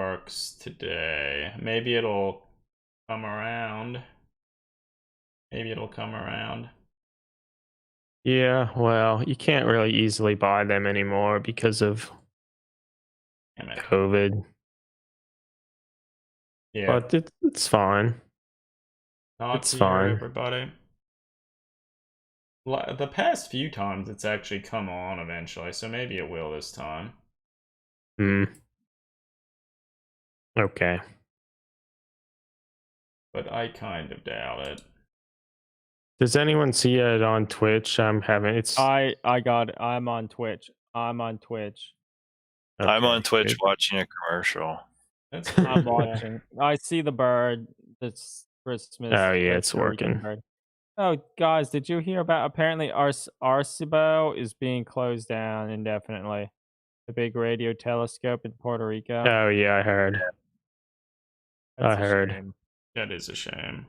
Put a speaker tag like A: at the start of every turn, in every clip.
A: works today. Maybe it'll come around. Maybe it'll come around.
B: Yeah, well, you can't really easily buy them anymore because of
A: Damn it.
B: COVID.
A: Yeah.
B: But it's fine.
A: Not
B: It's
A: here,
B: fine.
A: everybody. The past few times it's actually come on eventually, so maybe it will this time.
B: Hmm. Okay.
A: But I kind of doubt it.
B: Does anyone see it on Twitch? I'm having it's
C: I got it. I'm on Twitch. I'm on Twitch.
D: I'm
B: okay,
D: on Twitch
B: good.
D: watching a commercial.
A: That's pretty
C: I'm
A: cool.
C: watching. I see the bird. This Christmas.
B: Oh yeah, it's
C: restoration
B: working.
C: bird. Oh, guys, did you hear about apparently Arecibo is being closed down indefinitely? The big radio telescope in Puerto Rico.
B: Oh yeah, I heard.
C: That's
B: I
C: a
B: heard.
C: shame.
A: That is a shame.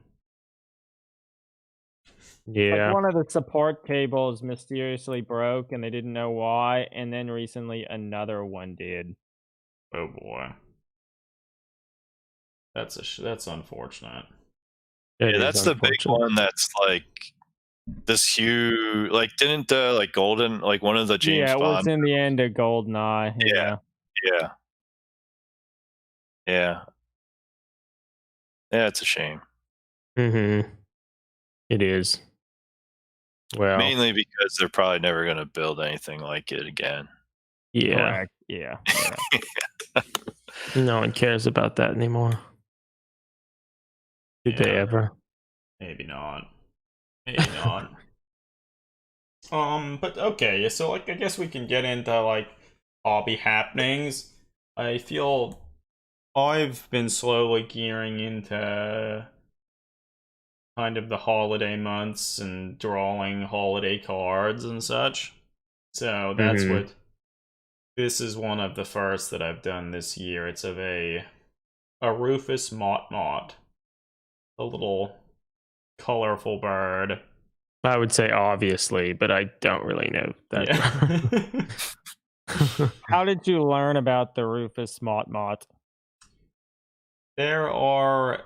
B: Yeah.
C: Like one of the support cables mysteriously broke and they didn't know why, and then recently another one did.
A: Oh boy. That's unfortunate.
B: It
D: Yeah,
B: is
D: that's the big
B: unfortunate.
D: one. That's like this huge. Like, didn't like Golden, like one of the James
C: Yeah, it was
D: Bond?
C: in the end of GoldenEye. Yeah.
D: Yeah, yeah, yeah. It's a shame,
B: Mm-hmm. It is. Well,
D: mainly because they're probably never going to build anything like it again.
B: yeah.
C: Correct. Yeah.
B: No one cares about that anymore. Did they
A: Yeah.
B: ever?
A: Maybe not. Maybe not. But okay, so like I guess we can get into like hobby happenings. I feel I've been slowly gearing into kind of the holiday months and drawing holiday cards and such. So that's
B: Mhm.
A: what this is one of the first that I've done this year. It's of a Rufus Mott, a little colorful bird.
B: I would say obviously, but I don't really know that.
A: Yeah.
C: How did you learn about the Rufus Mott?
A: There are,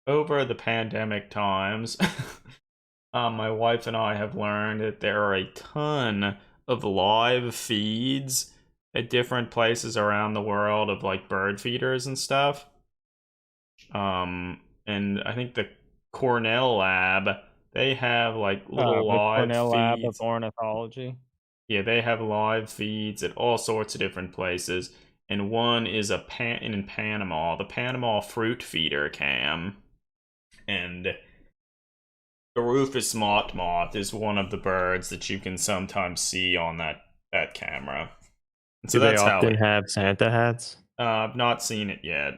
A: over the pandemic times, my wife and I have learned that there are a ton of live feeds at different places around the world of like bird feeders and stuff. And I think the Cornell lab, they have like little
C: The
A: live
C: Cornell Lab of
A: feeds.
C: Ornithology.
A: Yeah, they have live feeds at all sorts of different places. And one is in Panama, the Panama fruit feeder cam. And the Rufus Moth is one of the birds that you can sometimes see on that camera. And so
B: Do they
A: that's how
B: often have Santa hats?
A: I've not seen it yet.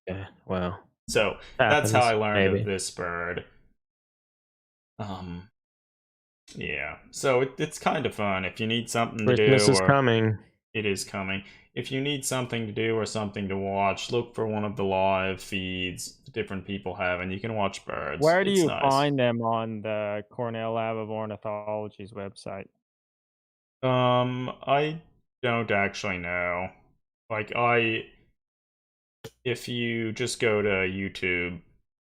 B: Yeah, well,
A: So that's how I
B: happens,
A: learned
B: maybe.
A: of this bird. Yeah. So it's kind of fun if you need something to
B: Christmas
A: do,
B: is
A: or
B: coming.
A: it is coming. If you need something to do or something to watch, look for one of the live feeds different people have, and you can watch birds.
C: Where do
A: It's
C: you
A: nice.
C: find them on the Cornell Lab of Ornithology's website?
A: I don't actually know. Like if you just go to YouTube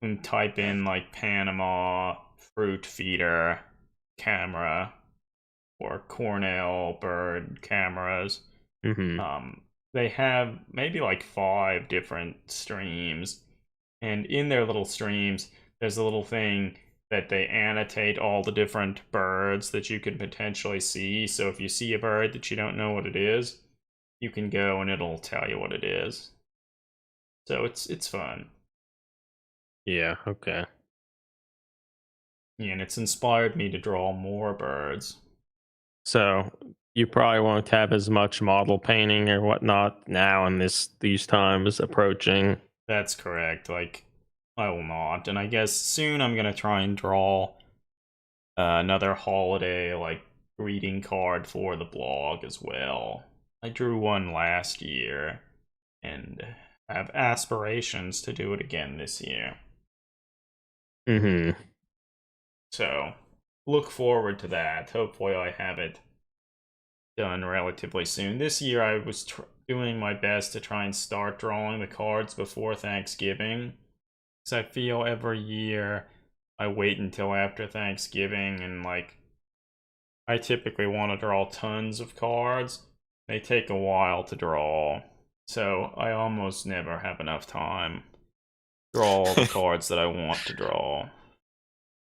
A: and type in like Panama fruit feeder camera or Cornell bird cameras,
B: Mm-hmm.
A: they have maybe like 5 different streams, and in their little streams there's a little thing that they annotate all the different birds that you could potentially see. So if you see a bird that you don't know what it is, you can go and it'll tell you what it is. So it's fun.
B: Yeah, okay.
A: Yeah, and it's inspired me to draw more birds.
B: So you probably won't have as much model painting or whatnot now in these times approaching.
A: That's correct. Like, I will not. And I guess soon I'm gonna try and draw another holiday, like, greeting card for the blog as well. I drew one last year and have aspirations to do it again this year.
B: Mm-hmm.
A: So, look forward to that. Hopefully I have it done relatively soon. This year I was doing my best to try and start drawing the cards before Thanksgiving. Because I feel every year I wait until after Thanksgiving, and like I typically want to draw tons of cards. They take a while to draw, so I almost never have enough time to draw all the cards that I want to draw.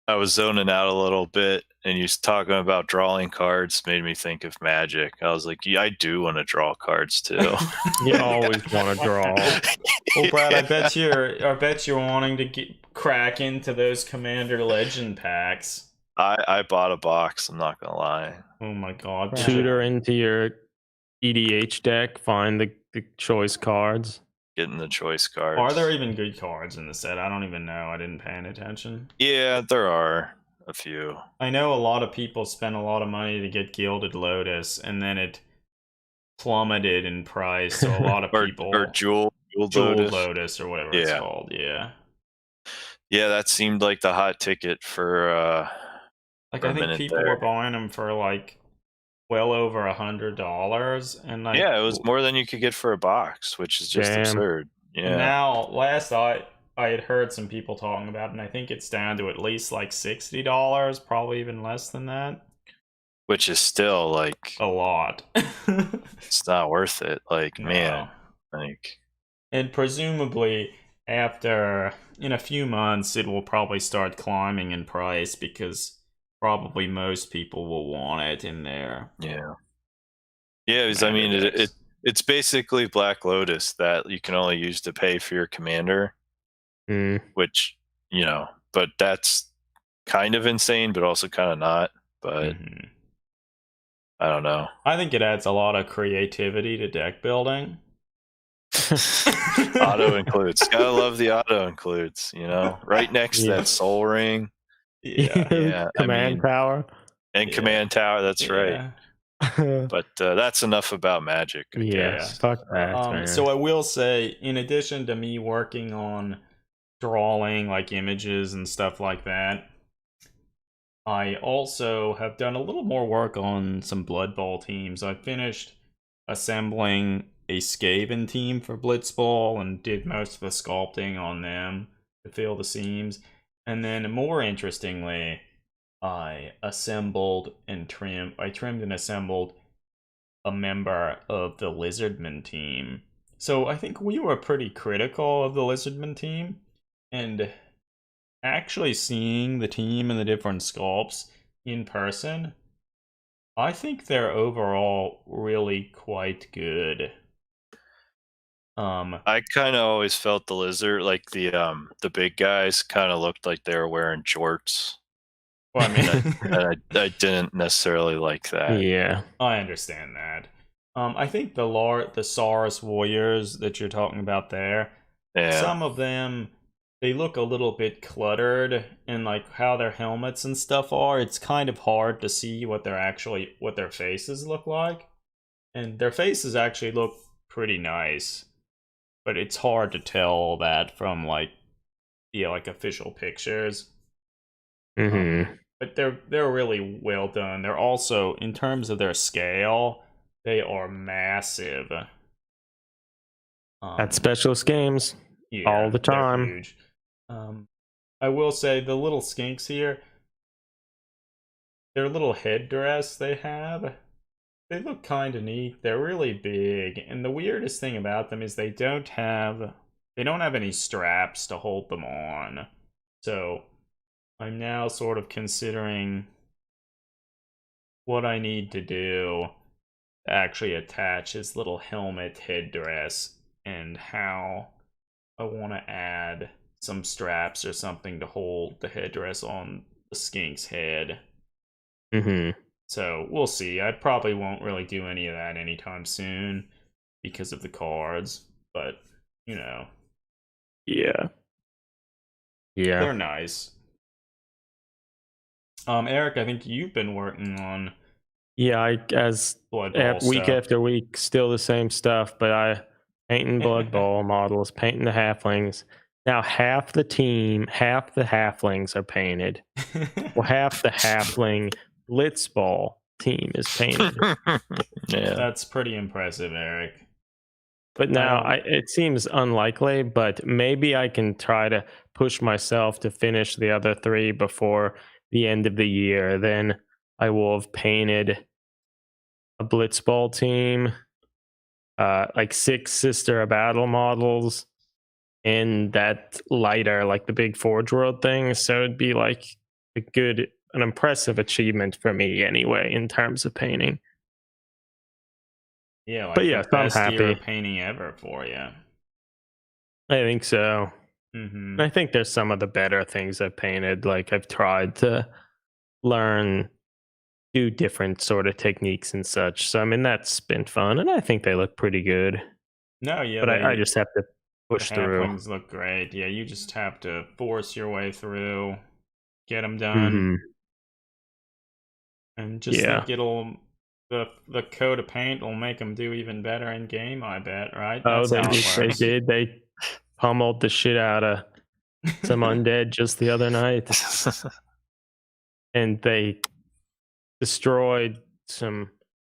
D: I was zoning out a little bit, and you talking about drawing cards made me think of Magic. I was like, yeah, I do want to draw cards too.
B: You always want to draw.
A: Well, Brad, I bet you're wanting to crack into those Commander Legend packs.
D: I bought a box. I'm not gonna lie.
A: Oh my god!
B: Tutor into your EDH deck. Find the choice cards.
D: Getting the choice cards.
A: Are there even good cards in the set? I don't even know. I didn't pay any attention.
D: Yeah, there are a few.
A: I know a lot of people spent a lot of money to get Gilded Lotus, and then it plummeted in price. So a lot of people
D: or Jeweled
A: Lotus or whatever it's called. Yeah.
D: Yeah, that seemed like the hot ticket for.
A: Like I think people were buying them for like well over $100, and like
D: it was more than you could get for a box, which is just absurd. Yeah.
A: Now, last I had heard some people talking about it, and I think it's down to at least like $60, probably even less than that.
D: Which is still like
A: a lot.
D: It's not worth it. Like, man, like,
A: and presumably after in a few months it will probably start climbing in price because probably most people will want it in there.
D: Yeah, because I mean, it's basically Black Lotus that you can only use to pay for your commander, which, you know, but that's kind of insane, but also kind of not. But I don't know.
A: I think it adds a lot of creativity to deck building.
D: Auto includes. Gotta love the auto includes, you know, right next to that Soul Ring.
B: Yeah. Command tower.
D: And command tower, that's right. But that's enough about Magic, I guess.
B: Fuck that, man.
A: So I will say, in addition to me working on drawing like images and stuff like that, I also have done a little more work on some Blood Bowl teams. I finished assembling a Skaven team for Blitz Bowl and did most of the sculpting on them to fill the seams. And then, more interestingly, I trimmed and assembled a member of the Lizardman team. So I think we were pretty critical of the Lizardman team, and actually seeing the team and the different sculpts in person, I think they're overall really quite good.
D: I kind of always felt the lizard, like the big guys, kind of looked like they were wearing jorts.
A: Well, I mean,
D: I didn't necessarily like that.
B: Yeah,
A: I understand that. I think the Saurus warriors that you're talking about there, some of them, they look a little bit cluttered, and like how their helmets and stuff are, it's kind of hard to see what their faces look like. And their faces actually look pretty nice, but it's hard to tell that from like official pictures. But they're really well done. They're also, in terms of their scale, they are massive.
B: At specialist games, all the time.
A: Huge. I will say the little skinks here, their little headdress they have, they look kind of neat. They're really big, and the weirdest thing about them is they don't have any straps to hold them on. So I'm now sort of considering what I need to do to actually attach his little helmet headdress, and how I want to add some straps or something to hold the headdress on the skink's head. So we'll see. I probably won't really do any of that anytime soon because of the cards, but you know.
B: Yeah.
A: They're nice. Eric, I think you've been working on
B: Blood Bowl week
A: stuff.
B: after week, still the same stuff, but I painting Blood Bowl models, painting the halflings. Now half the halflings are painted. Well, half the halfling Blitz Bowl team is painted.
A: That's pretty impressive, Eric.
B: But now it seems unlikely, but maybe I can try to push myself to finish the other 3 before the end of the year. Then I will have painted a Blitz Bowl team, like 6 Sister of Battle models, and that lighter, like the big Forge World thing. So it'd be like an impressive achievement for me anyway in terms of painting.
A: Yeah, like
B: but yes,
A: the
B: I'm
A: best year
B: happy.
A: of painting ever for you.
B: I think so.
A: Mm-hmm.
B: I think there's some of the better things I've painted. Like I've tried to learn, do different sort of techniques and such. So I mean that's been fun, and I think they look pretty good.
A: No, yeah,
B: But I just have to
A: the
B: push through.
A: halflings look great. Yeah, you just have to force your way through, get them done,
B: Mhm.
A: and just
B: Yeah.
A: think it'll the coat of paint will make them do even better in game. I bet, right?
B: Oh,
A: That's how it
B: they
A: works.
B: did. They pummeled the shit out of some undead just the other night, and they destroyed some.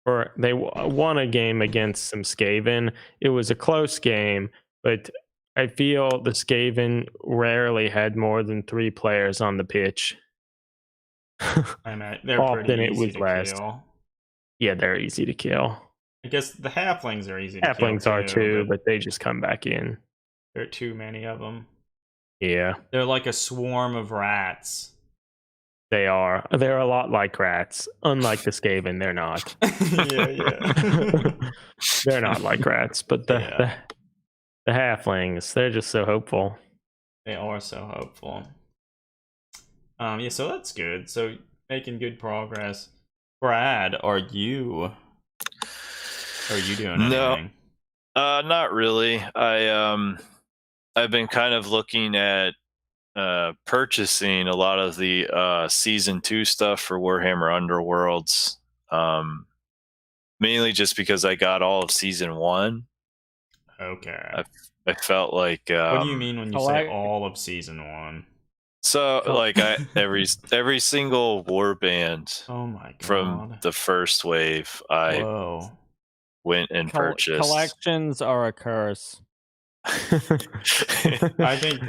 B: Or they won a game against some Skaven. It was a close game, but I feel the Skaven rarely had more than 3 players on the pitch.
A: They're
B: Often
A: pretty
B: it
A: easy
B: was
A: to
B: less.
A: kill.
B: Yeah, they're easy to kill.
A: I guess the halflings are easy to
B: Halflings
A: kill
B: are too,
A: but
B: but they just come back in.
A: there are too many of them.
B: Yeah,
A: They're like a swarm of rats.
B: they are. They're a lot like rats. Unlike the Skaven, they're not.
A: yeah.
B: They're not like rats, but the halflings, they're just so hopeful.
A: They are so hopeful. Yeah, so that's good. So making good progress. Brad, are you doing anything?
D: Not really. I've been kind of looking at purchasing a lot of the season 2 stuff for Warhammer Underworlds. Mainly just because I got all of season 1.
A: Okay.
D: I felt like
A: what do you mean when you say all of season 1?
D: So like every single warband
A: oh my god
D: from the first wave I went and purchased.
C: Collections are a curse.
A: I think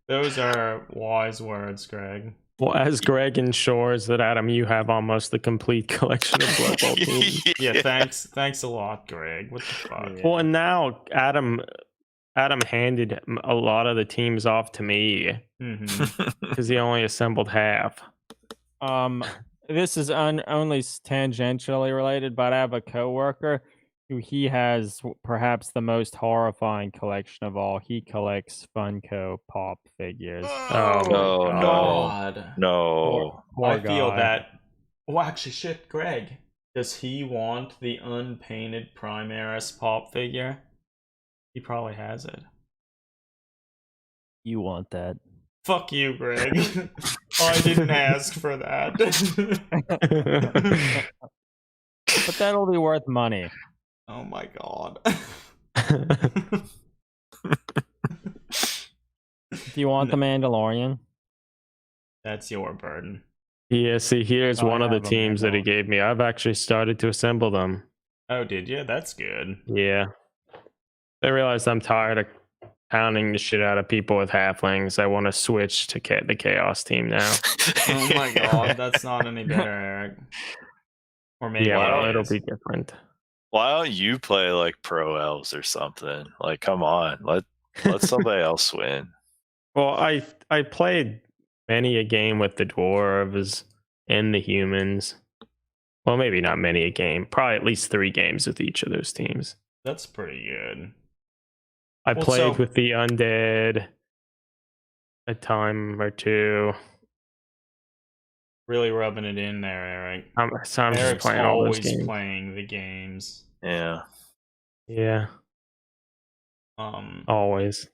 A: those are wise words, Greg.
B: Well, as Greg ensures that Adam, you have almost the complete collection of Blood Bowl teams.
A: Yeah, thanks a lot, Greg. What the fuck?
B: Well, and now Adam handed a lot of the teams off to me because he only assembled half.
C: This is only tangentially related, but I have a coworker who he has perhaps the most horrifying collection of all. He collects Funko Pop figures.
D: Oh no!
A: I feel that. Well, actually, shit, Greg. Does he want the unpainted Primaris Pop figure? He probably has it.
C: You want that?
A: Fuck you, Greg. I didn't ask for that.
C: But that'll be worth money.
A: Oh my god.
C: Do you want the Mandalorian?
A: That's your burden.
B: Yeah, see, here's one of the teams that he gave me. I've actually started to assemble them.
A: Oh, did you? That's good.
B: Yeah. I realized I'm tired of pounding the shit out of people with halflings. I want to switch to the Chaos team now.
A: Oh my god, that's not any better, Eric. Or maybe
B: it'll be different.
D: Why don't you play like Pro Elves or something? Like, come on, let somebody else win.
B: Well, I played many a game with the dwarves and the humans. Well, maybe not many a game. Probably at least 3 games with each of those teams.
A: That's pretty good.
B: I played with the undead a time or 2.
A: Really rubbing it in there, Eric.
B: I'm just playing all those games.
A: Playing the games.
D: Yeah.
B: Yeah. Always.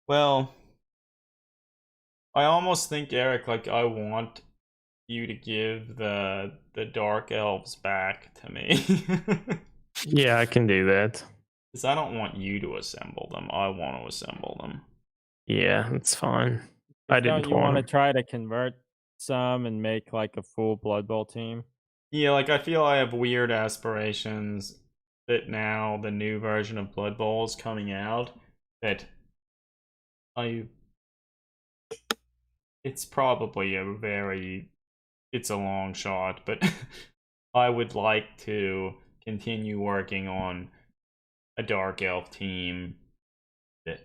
A: Well, I almost think, Eric, like I want you to give the dark elves back to me.
B: Yeah, I can do that.
A: Because I don't want you to assemble them. I want to assemble them.
B: Yeah, that's fine. I didn't
C: Don't you want to try to convert some and make like a full Blood Bowl team?
A: Yeah, like I feel I have weird aspirations that now the new version of Blood Bowl is coming out, that it's probably it's a long shot, but I would like to continue working on a Dark Elf team that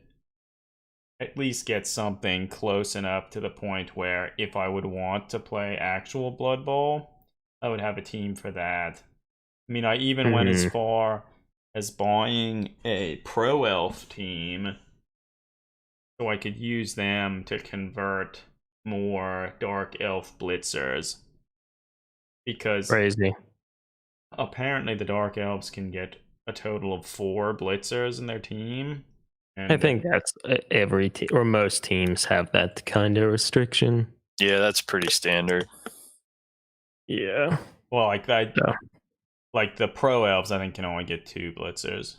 A: at least gets something close enough to the point where if I would want to play actual Blood Bowl, I would have a team for that. I mean, I even went as far as buying a Pro Elf team so I could use them to convert more Dark Elf Blitzers. Because
B: Crazy.
A: Apparently the Dark Elves can get a total of 4 Blitzers in their team. And
B: I think that's every team, or most teams have that kind of restriction.
D: Yeah, that's pretty standard.
B: Yeah.
A: Well, like that, like the Pro Elves, I think can only get 2 Blitzers.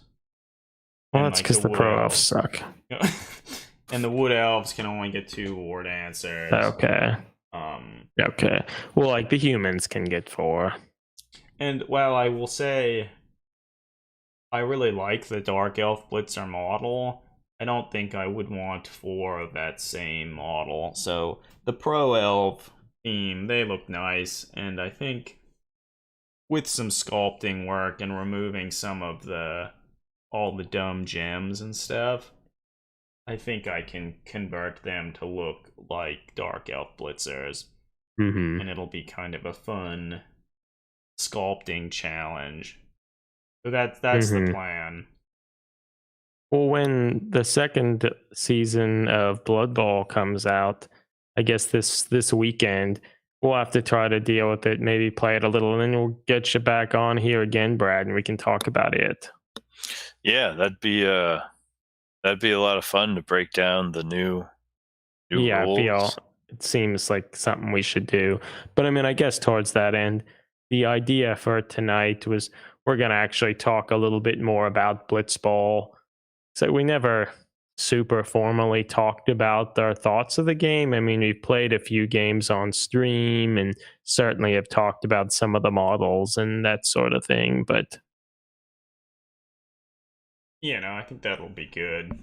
B: Well, that's because the Pro Elves suck.
A: And the Wood Elves can only get 2 War Dancers.
B: Okay. Okay. Well, like the humans can get 4.
A: And while I will say I really like the Dark Elf Blitzer model, I don't think I would want 4 of that same model. So the Pro Elf theme, they look nice, and I think with some sculpting work and removing some of all the dumb gems and stuff, I think I can convert them to look like Dark Elf Blitzers.
B: Mm-hmm.
A: And it'll be kind of a fun sculpting challenge. So that's the plan.
B: Well, when the second season of Blood Bowl comes out, I guess this weekend, we'll have to try to deal with it, maybe play it a little, and then we'll get you back on here again, Brad, and we can talk about it.
D: Yeah, that'd be a lot of fun to break down the new rules.
B: It seems like something we should do. But I mean, I guess towards that end, the idea for tonight was we're going to actually talk a little bit more about Blitz Bowl. So we never super formally talked about our thoughts of the game. I mean, we've played a few games on stream and certainly have talked about some of the models and that sort of thing. But
A: yeah, no, I think that'll be good.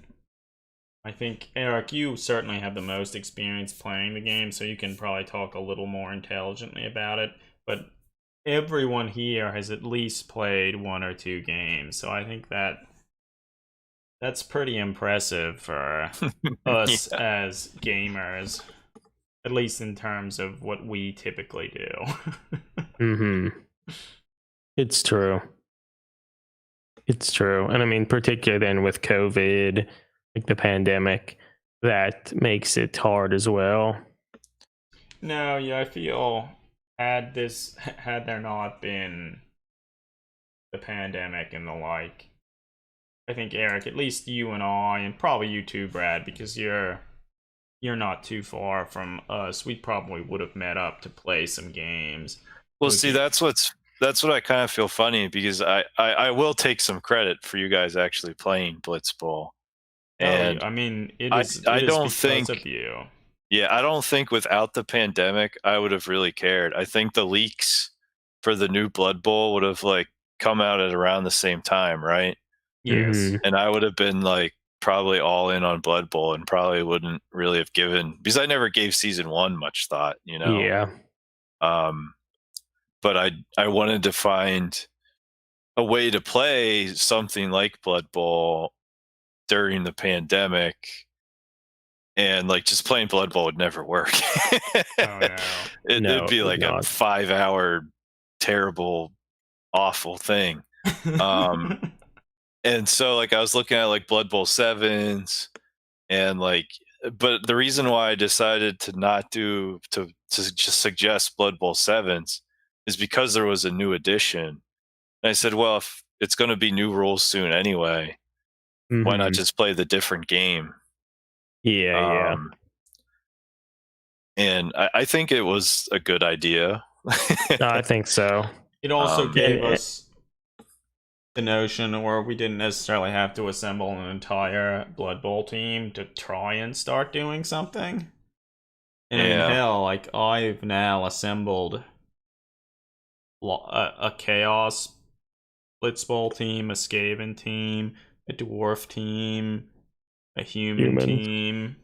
A: I think, Eric, you certainly have the most experience playing the game, so you can probably talk a little more intelligently about it. But everyone here has at least played 1 or 2 games, so I think that's pretty impressive for us as gamers, at least in terms of what we typically do.
B: It's true. It's true. And I mean, particularly then with COVID, like the pandemic, that makes it hard as well.
A: No, yeah, I feel had there not been the pandemic and the like, I think, Eric, at least you and I, and probably you too, Brad, because you're not too far from us, we probably would have met up to play some games.
D: Well, see, that's what I kind of feel funny, because I will take some credit for you guys actually playing Blitz Bowl. And
A: I mean,
D: I don't think
A: of you.
D: Yeah, I don't think without the pandemic I would have really cared. I think the leaks for the new Blood Bowl would have like come out at around the same time, right?
A: Yes.
D: And I would have been like probably all in on Blood Bowl and probably wouldn't really have given, because I never gave season 1 much thought, you know.
B: Yeah.
D: But I wanted to find a way to play something like Blood Bowl during the pandemic, and like just playing Blood Bowl would never work. It'd be like a 5-hour terrible, awful thing. And so like I was looking at like Blood Bowl 7s, and like, but the reason why I decided to not to just suggest Blood Bowl 7s is because there was a new edition. And I said, well, if it's going to be new rules soon anyway, why not just play the different game?
B: Yeah.
D: And I think it was a good idea.
B: No, I think so.
A: It also gave us the notion where we didn't necessarily have to assemble an entire Blood Bowl team to try and start doing something. And I mean, hell, like I've now assembled a Chaos Blitz Bowl team, a Skaven team, a Dwarf team, a human team.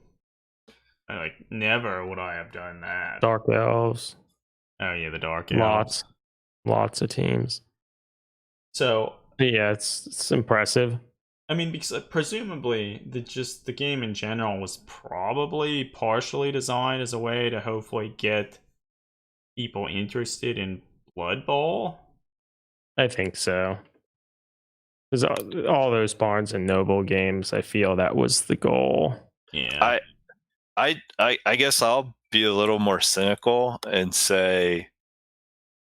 A: Never would I have done that.
B: Dark Elves.
A: Oh yeah, the Dark Elves.
B: Lots of teams.
A: So
B: yeah, it's impressive.
A: I mean, because presumably the game in general was probably partially designed as a way to hopefully get people interested in Blood Bowl.
B: I think so. Because all those Barnes and Noble games, I feel that was the goal.
A: Yeah.
D: I guess I'll be a little more cynical and say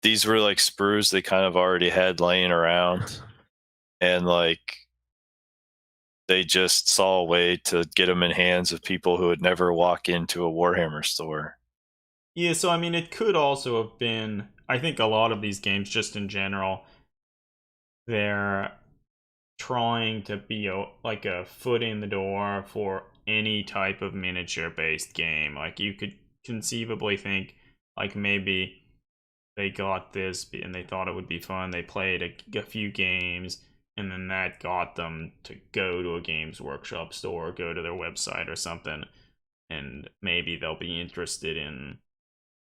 D: these were like sprues they kind of already had laying around, and like they just saw a way to get them in hands of people who would never walk into a Warhammer store.
A: Yeah, so I mean, it could also have been. I think a lot of these games, just in general, they're trying to be like a foot in the door for any type of miniature based game. Like you could conceivably think like maybe they got this and they thought it would be fun, they played a few games, and then that got them to go to a Games Workshop store, go to their website or something, and maybe they'll be interested in,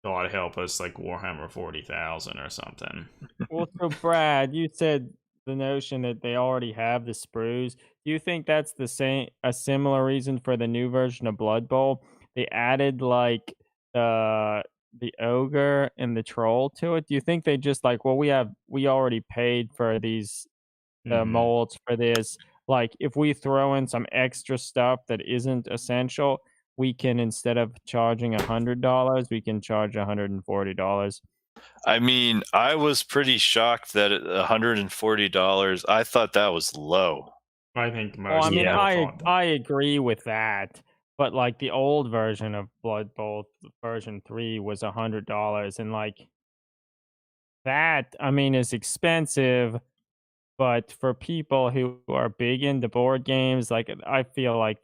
A: God help us, like Warhammer 40,000 or something.
C: Well, so Brad, you said the notion that they already have the sprues. Do you think that's a similar reason for the new version of Blood Bowl? They added like the ogre and the troll to it. Do you think they just like, well, we already paid for these molds for this. Like if we throw in some extra stuff that isn't essential, we can, instead of charging $100, we can charge $140.
D: I mean, I was pretty shocked that at $140, I thought that was low.
A: I think most.
C: Well, I mean,
A: people thought that.
C: I agree with that, but like the old version of Blood Bowl, version 3, was $100, and like that, I mean, is expensive. But for people who are big into board games, like I feel like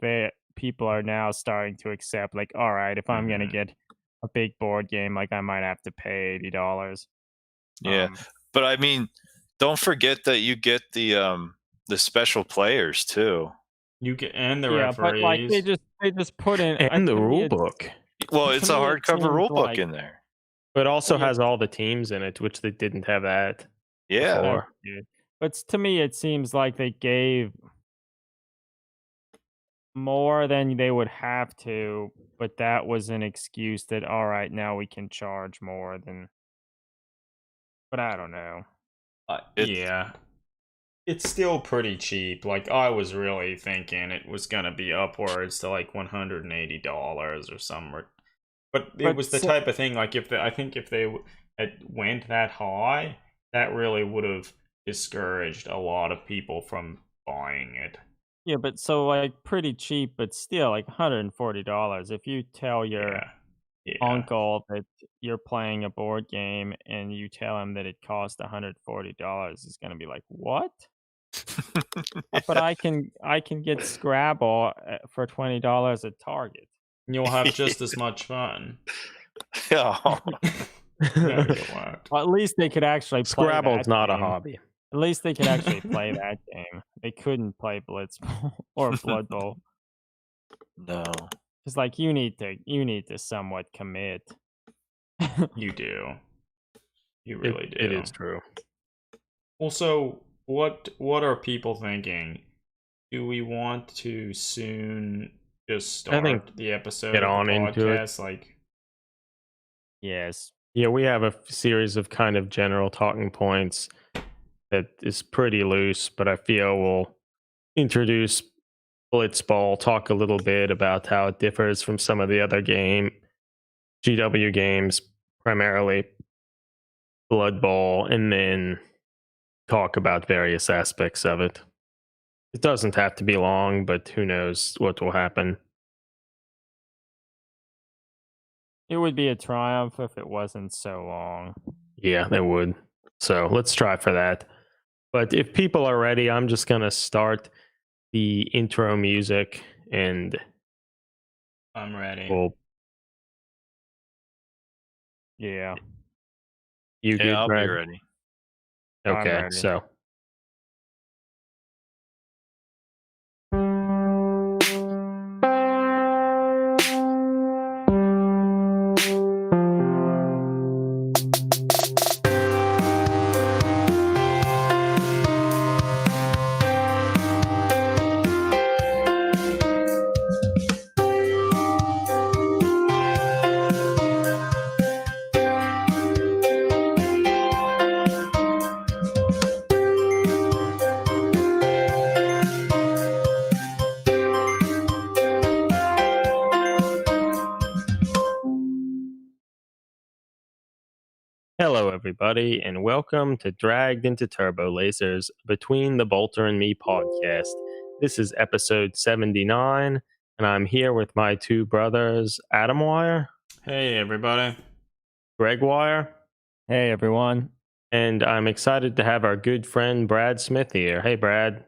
C: people are now starting to accept, like, all right, if I'm gonna get a big board game, like I might have to pay $80.
D: Yeah, but I mean, don't forget that you get the special players too.
A: You get, and the
C: Yeah, but like
A: referees.
C: they just put in
B: And the rule book.
D: Well, it's a
C: to me, it
D: hardcover rule
C: seems
D: book
C: like-
D: in there.
B: But it also
C: Yeah.
B: has all the teams in it, which they didn't have that.
D: Yeah.
B: before.
C: But to me, it seems like they gave more than they would have to, but that was an excuse that, all right, now we can charge more than. But I don't know.
A: Yeah. It's still pretty cheap. Like, I was really thinking it was going to be upwards to like $180 or somewhere. But it was the type of thing, like, I think if they had went that high, that really would have discouraged a lot of people from buying it.
C: Yeah, but so like pretty cheap, but still like $140. If you tell your uncle that you're playing a board game and you tell him that it cost $140, he's gonna be like, "What?" But I can get Scrabble for $20 at Target.
A: You'll have just as much fun.
D: Oh.
A: No, you won't.
C: Well, at least they could actually play
B: Scrabble's
C: that
B: not a
C: game.
B: hobby.
C: At least they could actually play that game. They couldn't play Blitz Bowl or Blood Bowl.
D: No.
C: It's like you need to somewhat commit.
A: You do. You really do.
B: It is true.
A: Also, what are people thinking? Do we want to soon just start the episode
B: get
A: of
B: on
A: the
B: into it.
A: podcast? Like,
C: Yes.
B: Yeah, we have a series of kind of general talking points that is pretty loose, but I feel we'll introduce Blitz Bowl, talk a little bit about how it differs from some of the other GW games, primarily Blood Bowl, and then talk about various aspects of it. It doesn't have to be long, but who knows what will happen.
C: It would be a triumph if it wasn't so long.
B: Yeah, they would. So let's try for that. But if people are ready, I'm just going to start the intro music and
A: I'm ready.
C: Yeah.
B: You good,
D: I'll
B: Brad?
D: be ready.
B: Okay,
C: ready.
B: so Hello, everybody, and welcome to Dragged into Turbolasers Between the Bolter and Me podcast. This is episode 79, and I'm here with my two brothers, Adam Wire,
A: Hey, everybody.
B: Greg Wire,
C: Hey, everyone.
B: and I'm excited to have our good friend Brad Smith here. Hey, Brad.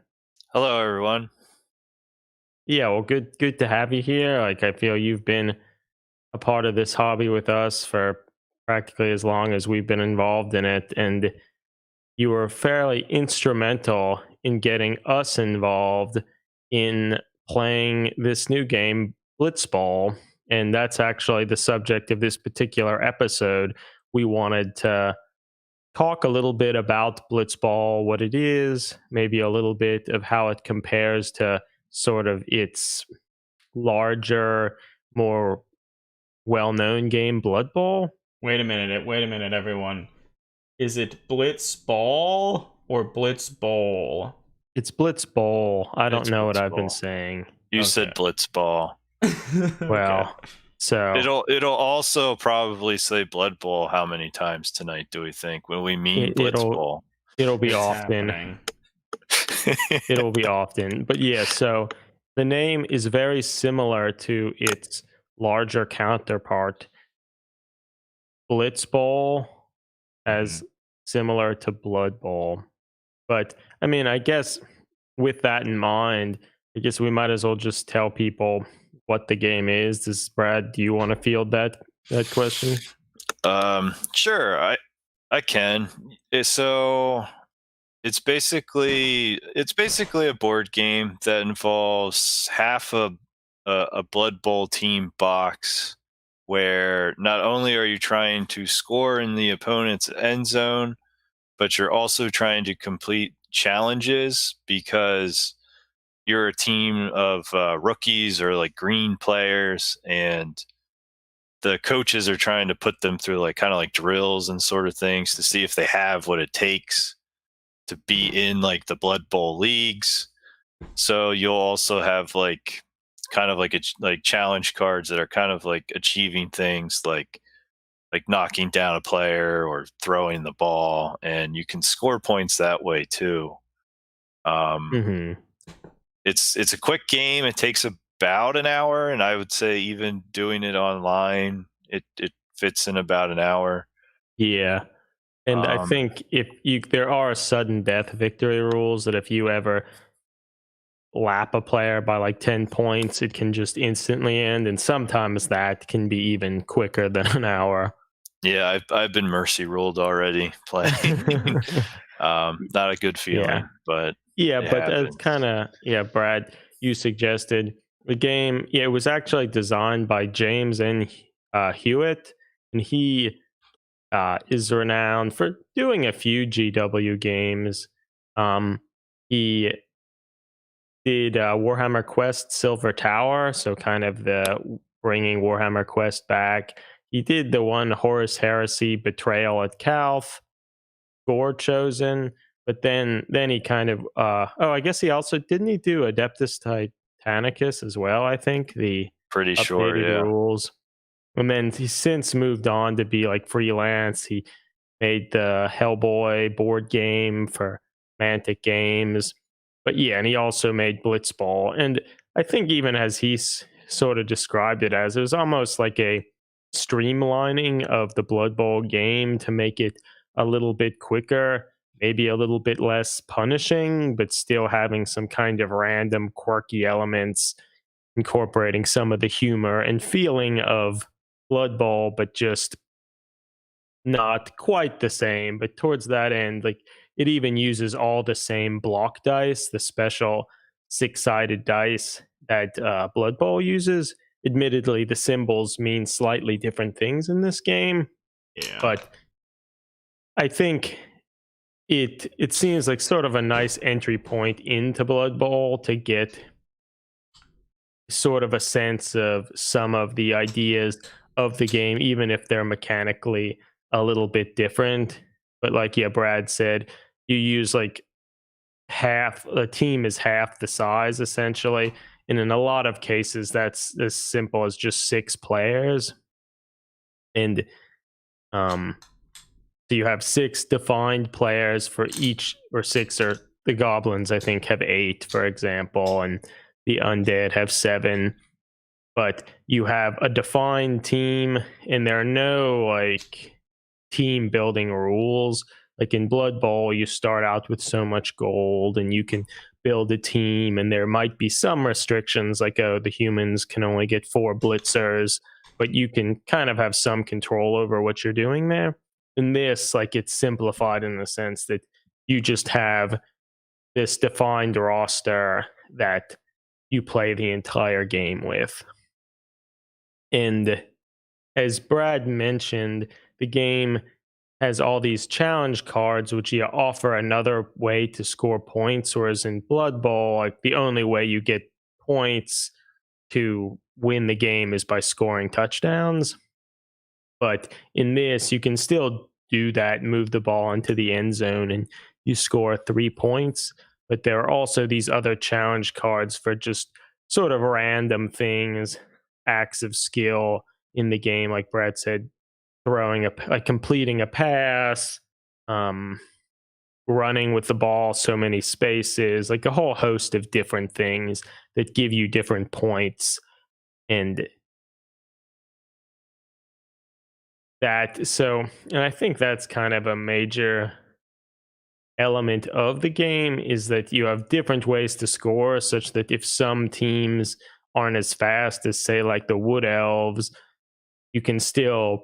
D: Hello, everyone.
B: Yeah, well, good to have you here. Like, I feel you've been a part of this hobby with us for practically as long as we've been involved in it, and you were fairly instrumental in getting us involved in playing this new game, Blitz Bowl. And that's actually the subject of this particular episode. We wanted to talk a little bit about Blitz Bowl, what it is, maybe a little bit of how it compares to sort of its larger, more well-known game, Blood Bowl.
A: Wait a minute, everyone. Is it Blitz Ball or Blitz Bowl?
B: It's Blitz Bowl. I don't
A: It's
B: know what
A: Blitz
B: I've been
A: Bowl.
B: saying.
D: You
A: Okay.
D: said Blitz Ball.
B: Well, so
D: It'll also probably say Blood Bowl. How many times tonight do we think when we mean Blitz Bowl?
B: it'll be
A: It's
B: often.
A: happening.
B: It'll be often. But yeah, so the name is very similar to its larger counterpart, Blitz Bowl, as similar to Blood Bowl. But I mean, I guess with that in mind, I guess we might as well just tell people what the game is. Brad, do you want to field that question?
D: Sure, I can. So it's basically a board game that involves half a Blood Bowl team box, where not only are you trying to score in the opponent's end zone, but you're also trying to complete challenges because you're a team of rookies or like green players, and the coaches are trying to put them through like kind of like drills and sort of things to see if they have what it takes to be in like the Blood Bowl leagues. So you'll also have like kind of like like challenge cards that are kind of like achieving things like knocking down a player or throwing the ball, and you can score points that way too. It's a quick game. It takes about an hour, and I would say even doing it online, it fits in about an hour.
B: Yeah. And I think there are sudden death victory rules that if you ever lap a player by like 10 points, it can just instantly end. And sometimes that can be even quicker than an hour.
D: Yeah, I've been mercy ruled already playing. Not a good feeling, but
B: it's kind of, Brad, you suggested the game. Yeah, it was actually designed by James N. Hewitt, and he is renowned for doing a few GW games. He did Warhammer Quest Silver Tower, so kind of the bringing Warhammer Quest back. He did the one Horus Heresy Betrayal at Calth, Gore Chosen, but then he kind of I guess he also didn't he do Adeptus Titanicus as well, I think, the
D: pretty sure,
B: updated rules. And then he's since moved on to be like freelance. He made the Hellboy board game for Mantic Games. But yeah, and he also made Blitz Bowl. And I think even as he sort of described it as, it was almost like a streamlining of the Blood Bowl game to make it a little bit quicker, maybe a little bit less punishing, but still having some kind of random quirky elements, incorporating some of the humor and feeling of Blood Bowl, but just not quite the same. But towards that end, like it even uses all the same block dice, the special 6-sided dice that Blood Bowl uses. Admittedly, the symbols mean slightly different things in this game.
A: Yeah.
B: But I think it seems like sort of a nice entry point into Blood Bowl to get sort of a sense of some of the ideas of the game, even if they're mechanically a little bit different. But like, yeah, Brad said, you use like the team is half the size essentially. And in a lot of cases, that's as simple as just 6 players. And So you have 6 defined players for each, or 6, or the goblins I think have 8, for example, and the undead have 7. But you have a defined team, and there are no like team building rules. Like in Blood Bowl, you start out with so much gold, and you can build a team, and there might be some restrictions, like the humans can only get 4 blitzers, but you can kind of have some control over what you're doing there. In this, like, it's simplified in the sense that you just have this defined roster that you play the entire game with. And as Brad mentioned, the game has all these challenge cards, which you offer another way to score points. Whereas in Blood Bowl, like, the only way you get points to win the game is by scoring touchdowns. But in this, you can still do that, move the ball into the end zone, and you score 3 points. But there are also these other challenge cards for just sort of random things, acts of skill in the game, like Brad said, completing a pass, running with the ball so many spaces, like a whole host of different things that give you different points. And I think that's kind of a major element of the game, is that you have different ways to score, such that if some teams aren't as fast as, say, like the Wood Elves, you can still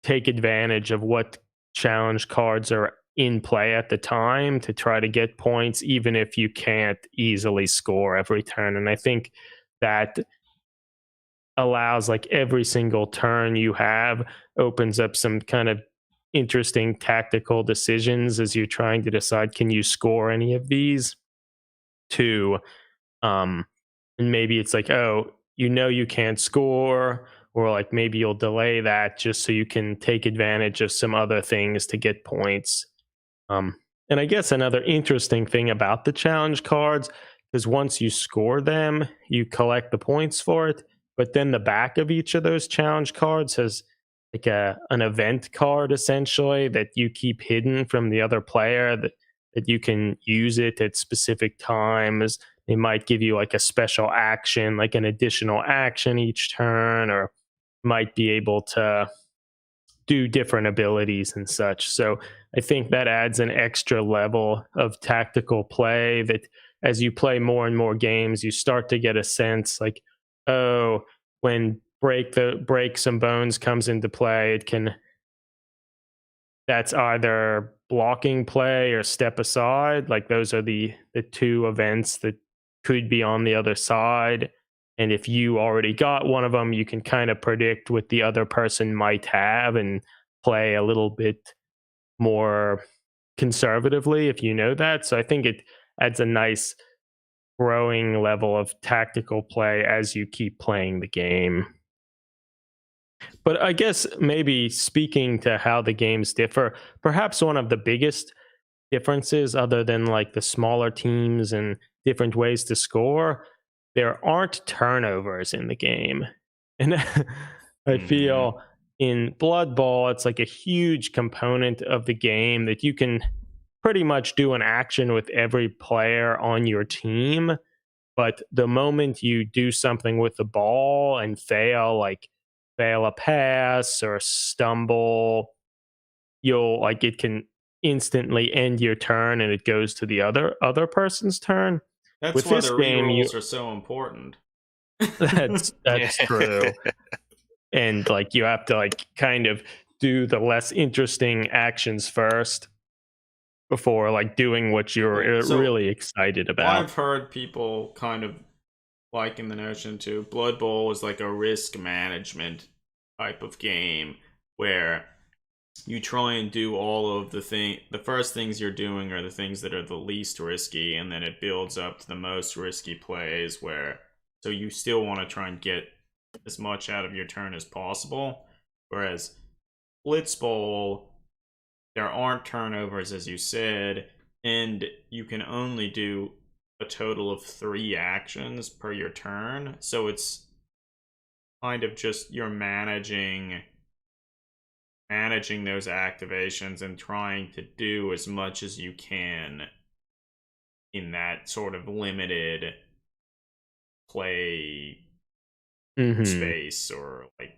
B: take advantage of what challenge cards are in play at the time to try to get points, even if you can't easily score every turn. And I think that allows, like, every single turn you have opens up some kind of interesting tactical decisions as you're trying to decide, can you score any of these? And maybe it's like, oh, you can't score, or like maybe you'll delay that just so you can take advantage of some other things to get points. And I guess another interesting thing about the challenge cards is once you score them, you collect the points for it. But then the back of each of those challenge cards has like an event card, essentially, that you keep hidden from the other player, that you can use it at specific times. They might give you like a special action, like an additional action each turn, or might be able to do different abilities and such. So I think that adds an extra level of tactical play, that as you play more and more games, you start to get a sense like, oh, when break some bones comes into play, that's either blocking play or step aside. Like, those are the 2 events that could be on the other side. And if you already got one of them, you can kind of predict what the other person might have and play a little bit more conservatively if you know that. So I think it adds a nice growing level of tactical play as you keep playing the game. But I guess maybe speaking to how the games differ, perhaps one of the biggest differences, other than like the smaller teams and different ways to score, there aren't turnovers in the game. And I feel in Blood Bowl, it's like a huge component of the game that you can pretty much do an action with every player on your team. But the moment you do something with the ball and fail a pass or stumble, it can instantly end your turn, and it goes to the other person's turn.
A: That's
B: with
A: why
B: this
A: the
B: game,
A: rerolls are so important.
B: that's true. And like, you have to like kind of do the less interesting actions first before like doing what you're really excited about.
A: I've heard people kind of liking the notion too. Blood Bowl is like a risk management type of game where you try and do all of the first things you're doing are the things that are the least risky, and then it builds up to the most risky plays, so you still want to try and get as much out of your turn as possible. Whereas Blitz Bowl, there aren't turnovers, as you said, and you can only do a total of 3 actions per your turn. So it's kind of just you're managing managing those activations and trying to do as much as you can in that sort of limited play space, or like,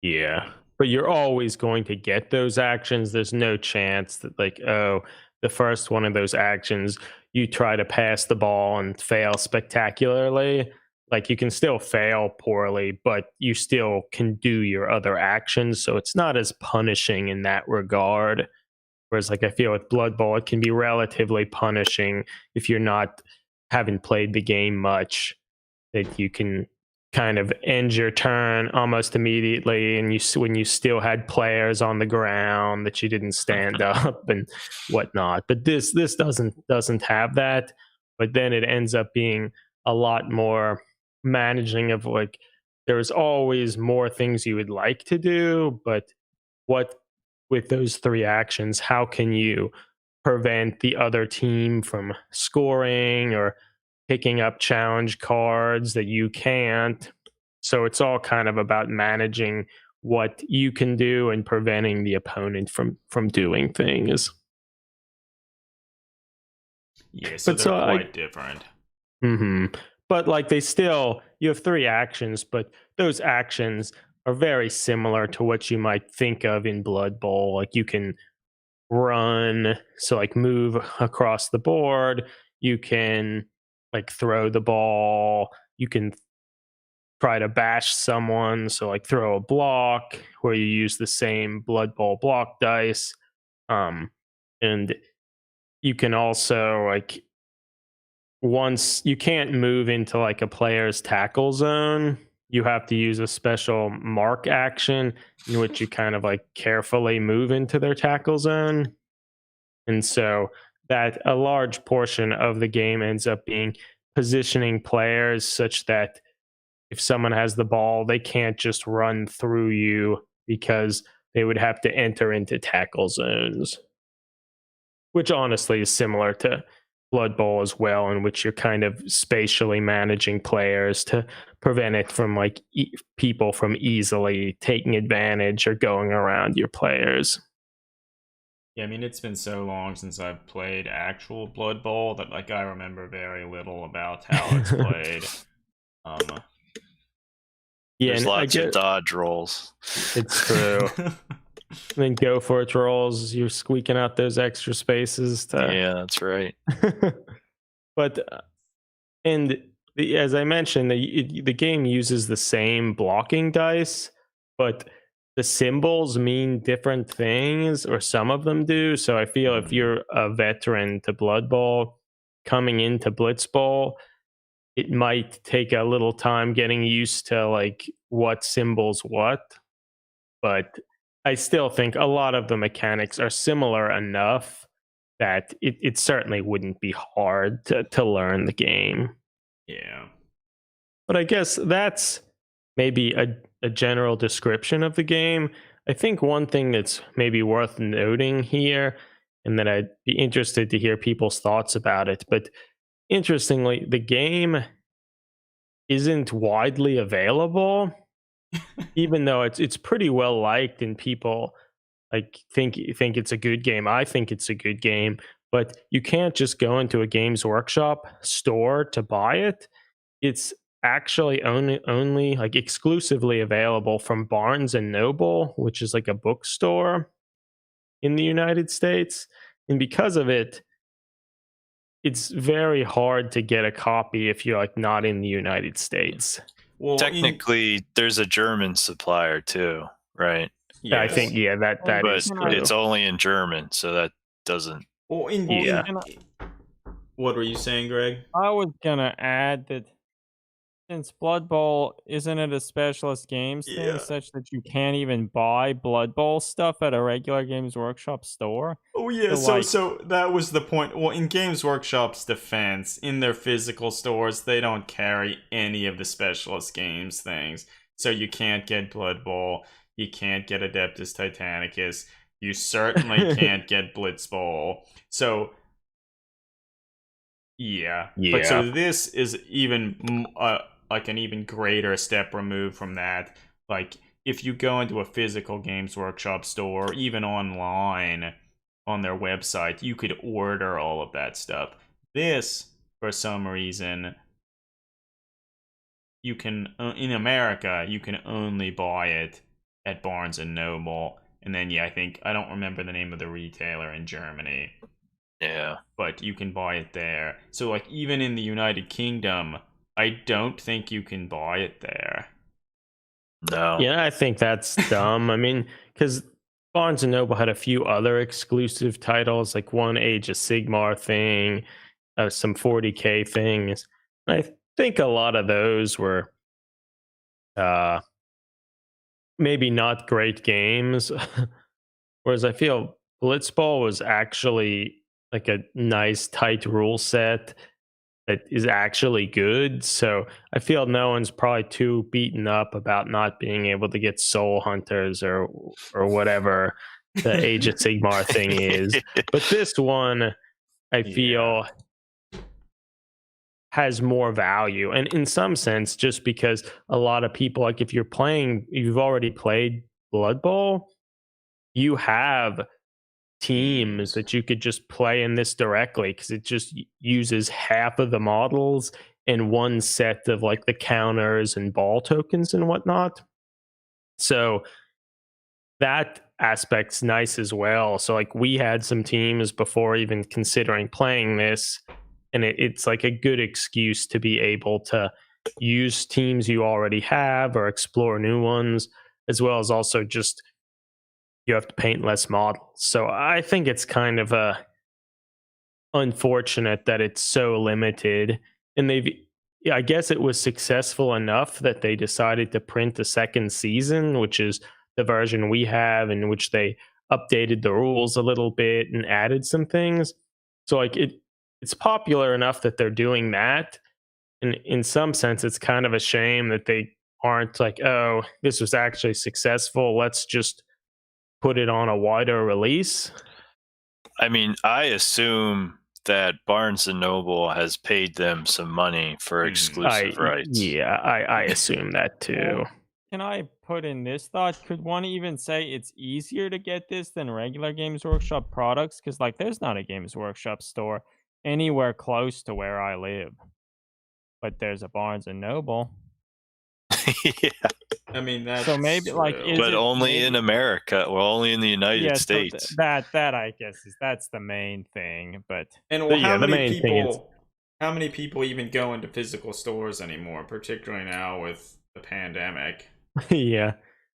B: yeah. But you're always going to get those actions. There's no chance that, like, oh, the first one of those actions, you try to pass the ball and fail spectacularly. Like, you can still fail poorly, but you still can do your other actions. So it's not as punishing in that regard. Whereas, like, I feel with Blood Bowl, it can be relatively punishing if you're not haven't played the game much, that you can kind of end your turn almost immediately, and when you still had players on the ground that you didn't stand up and whatnot. But this doesn't have that. But then it ends up being a lot more managing of, like, there's always more things you would like to do, but what with those three actions, how can you prevent the other team from scoring or picking up challenge cards that you can't? So it's all kind of about managing what you can do and preventing the opponent from doing things.
A: Yeah, so they're quite different.
B: But, like, you have three actions, but those actions are very similar to what you might think of in Blood Bowl. Like, you can run, so, like, move across the board. You can, like, throw the ball. You can try to bash someone, so, like, throw a block where you use the same Blood Bowl block dice. And you can also, like, once you can't move into, like, a player's tackle zone, you have to use a special mark action in which you kind of, like, carefully move into their tackle zone. And so that a large portion of the game ends up being positioning players such that if someone has the ball, they can't just run through you, because they would have to enter into tackle zones, which honestly is similar to Blood Bowl as well, in which you're kind of spatially managing players to prevent it from, like, people from easily taking advantage or going around your players.
A: Yeah, I mean, it's been so long since I've played actual Blood Bowl that, like, I remember very little about how it's played.
B: Yeah,
D: there's lots of dodge rolls.
B: It's true. And then go for it rolls, you're squeaking out those extra spaces.
D: Yeah, that's right.
B: But as I mentioned, the game uses the same blocking dice, but the symbols mean different things, or some of them do. So I feel if you're a veteran to Blood Bowl, coming into Blitz Bowl, it might take a little time getting used to, like, what symbols what. But I still think a lot of the mechanics are similar enough that it certainly wouldn't be hard to learn the game.
A: Yeah.
B: But I guess that's maybe a general description of the game. I think one thing that's maybe worth noting here, and that I'd be interested to hear people's thoughts about it, but interestingly, the game isn't widely available, even though it's pretty well liked and people, like, think it's a good game. I think it's a good game, but you can't just go into a Games Workshop store to buy it. It's actually only like exclusively available from Barnes and Noble, which is like a bookstore in the United States. And because of it, it's very hard to get a copy if you're, like, not in the United States.
A: Well,
D: technically, there's a German supplier too, right?
A: Yes.
B: I think, yeah, that
D: but
B: is true.
D: It's only in German, so that doesn't.
A: Well, what were you saying, Greg?
C: I was gonna add that since Blood Bowl isn't it a specialist games thing, such that you can't even buy Blood Bowl stuff at a regular Games Workshop store.
A: Oh yeah, so that was the point. Well, in Games Workshop's defense, in their physical stores, they don't carry any of the specialist games things. So you can't get Blood Bowl, you can't get Adeptus Titanicus, you certainly can't get Blitz Bowl. So yeah. But so this is even like an even greater step removed from that. Like, if you go into a physical Games Workshop store, or even online on their website, you could order all of that stuff. This, for some reason, you can, in America, you can only buy it at Barnes & Noble. And then, yeah, I don't remember the name of the retailer in Germany.
D: Yeah.
A: But you can buy it there. So, like, even in the United Kingdom, I don't think you can buy it there.
D: No.
B: Yeah, I think that's dumb. I mean, because Barnes & Noble had a few other exclusive titles, like one Age of Sigmar thing, some 40K things. I think a lot of those were maybe not great games. Whereas I feel Blitz Bowl was actually like a nice, tight rule set that is actually good. So I feel no one's probably too beaten up about not being able to get Soul Hunters or whatever the Age of Sigmar thing is. But this one, I feel, has more value. And in some sense, just because a lot of people, like if you've already played Blood Bowl, you have teams that you could just play in this directly because it just uses half of the models and one set of like the counters and ball tokens and whatnot. So that aspect's nice as well. So like we had some teams before even considering playing this, and it's like a good excuse to be able to use teams you already have or explore new ones, as well as also just you have to paint less models. So I think it's kind of unfortunate that it's so limited. And I guess it was successful enough that they decided to print a second season, which is the version we have, in which they updated the rules a little bit and added some things. So like it's popular enough that they're doing that. And in some sense, it's kind of a shame that they aren't like, oh, this was actually successful, let's just put it on a wider release.
D: I mean, I assume that Barnes & Noble has paid them some money for exclusive rights.
B: Yeah, I assume that too.
C: Can I put in this thought? Could one even say it's easier to get this than regular Games Workshop products? Because, like, there's not a Games Workshop store anywhere close to where I live. But there's a Barnes & Noble.
D: Yeah.
A: I mean, that's
C: so maybe like,
D: but only in America, or only in the United States.
C: So that I guess that's the main thing. But
A: how many people even go into physical stores anymore, particularly now with the pandemic?
B: Yeah.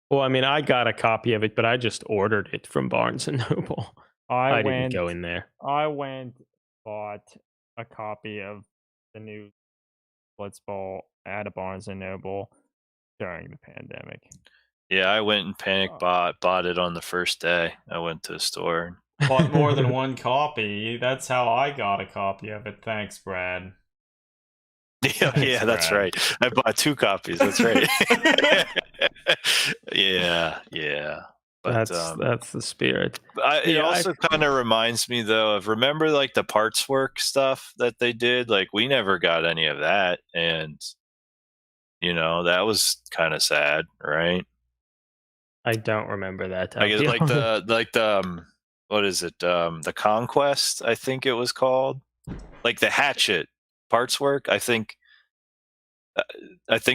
B: Well, I mean, I got a copy of it, but I just ordered it from Barnes & Noble. I didn't go in there.
C: I bought a copy of the new Blitz Bowl at a Barnes & Noble during the pandemic.
D: Yeah, I went and panic bought it on the first day. I went to the store.
A: Bought more than one copy. That's how I got a copy of it. Thanks, Brad.
D: Yeah, that's right. I bought 2 copies. That's right. Yeah. But
B: that's the spirit.
D: It also kind of reminds me, though, of, remember like the parts work stuff that they did? Like, we never got any of that, and that was kind of sad, right?
B: I don't remember that.
D: I guess like the what is it? The Conquest, I think it was called. Like the Hatchet parts work, I think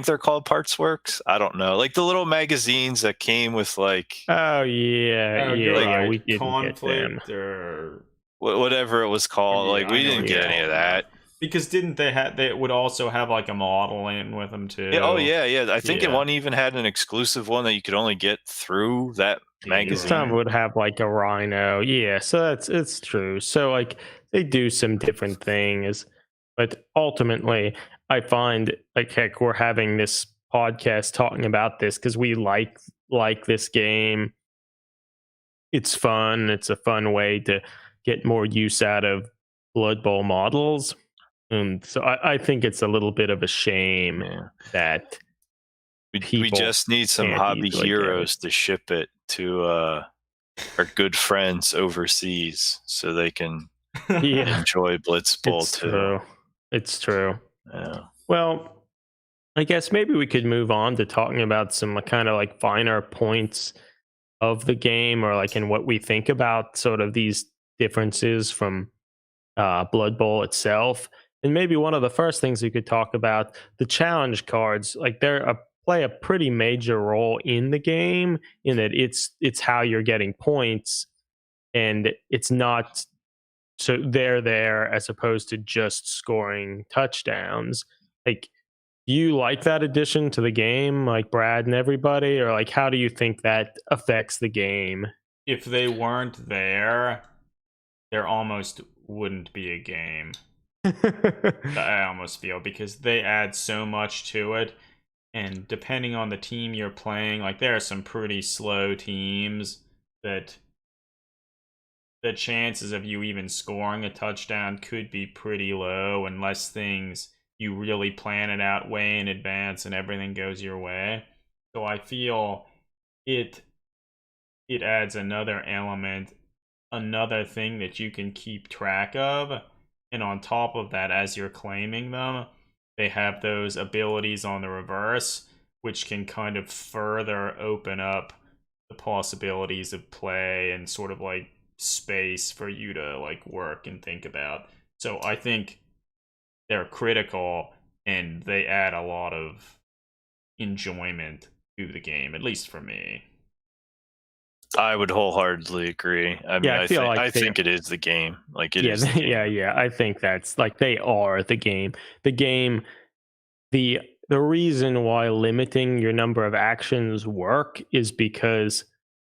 D: they're called Parts Works. I don't know. Like the little magazines that came with like.
B: Oh yeah, we didn't
A: Conflict
B: get them.
A: or
D: whatever it was called. Like we didn't get any of that.
A: Because didn't they would also have like a model in with them too?
D: Yeah, oh yeah. I think one even had an exclusive one that you could only get through that magazine.
B: Some would have like a rhino. Yeah, so it's true. So like they do some different things, but ultimately I find like, heck, we're having this podcast talking about this because we like this game. It's fun. It's a fun way to get more use out of Blood Bowl models. And so I think it's a little bit of a shame that
D: we just need some hobby heroes to ship it to our good friends overseas so they can enjoy Blitz Bowl too.
B: It's true.
D: Yeah.
B: Well, I guess maybe we could move on to talking about some kind of like finer points of the game, or like in what we think about sort of these differences from Blood Bowl itself. And maybe one of the first things we could talk about, the challenge cards, like play a pretty major role in the game, in that it's how you're getting points, and it's not, so they're there as opposed to just scoring touchdowns. Like, do you like that addition to the game, like Brad and everybody, or like how do you think that affects the game?
A: If they weren't there almost wouldn't be a game. I almost feel, because they add so much to it, and depending on the team you're playing, like there are some pretty slow teams that the chances of you even scoring a touchdown could be pretty low unless you really plan it out way in advance and everything goes your way. So I feel it adds another element, another thing that you can keep track of. And on top of that, as you're claiming them, they have those abilities on the reverse, which can kind of further open up the possibilities of play and sort of like space for you to like work and think about. So I think they're critical, and they add a lot of enjoyment to the game, at least for me.
D: I would wholeheartedly agree. I mean,
B: Yeah,
D: I think it is the game. Like it
B: yeah,
D: is. The game.
B: yeah. I think that's like they are the game. The game, the reason why limiting your number of actions work is because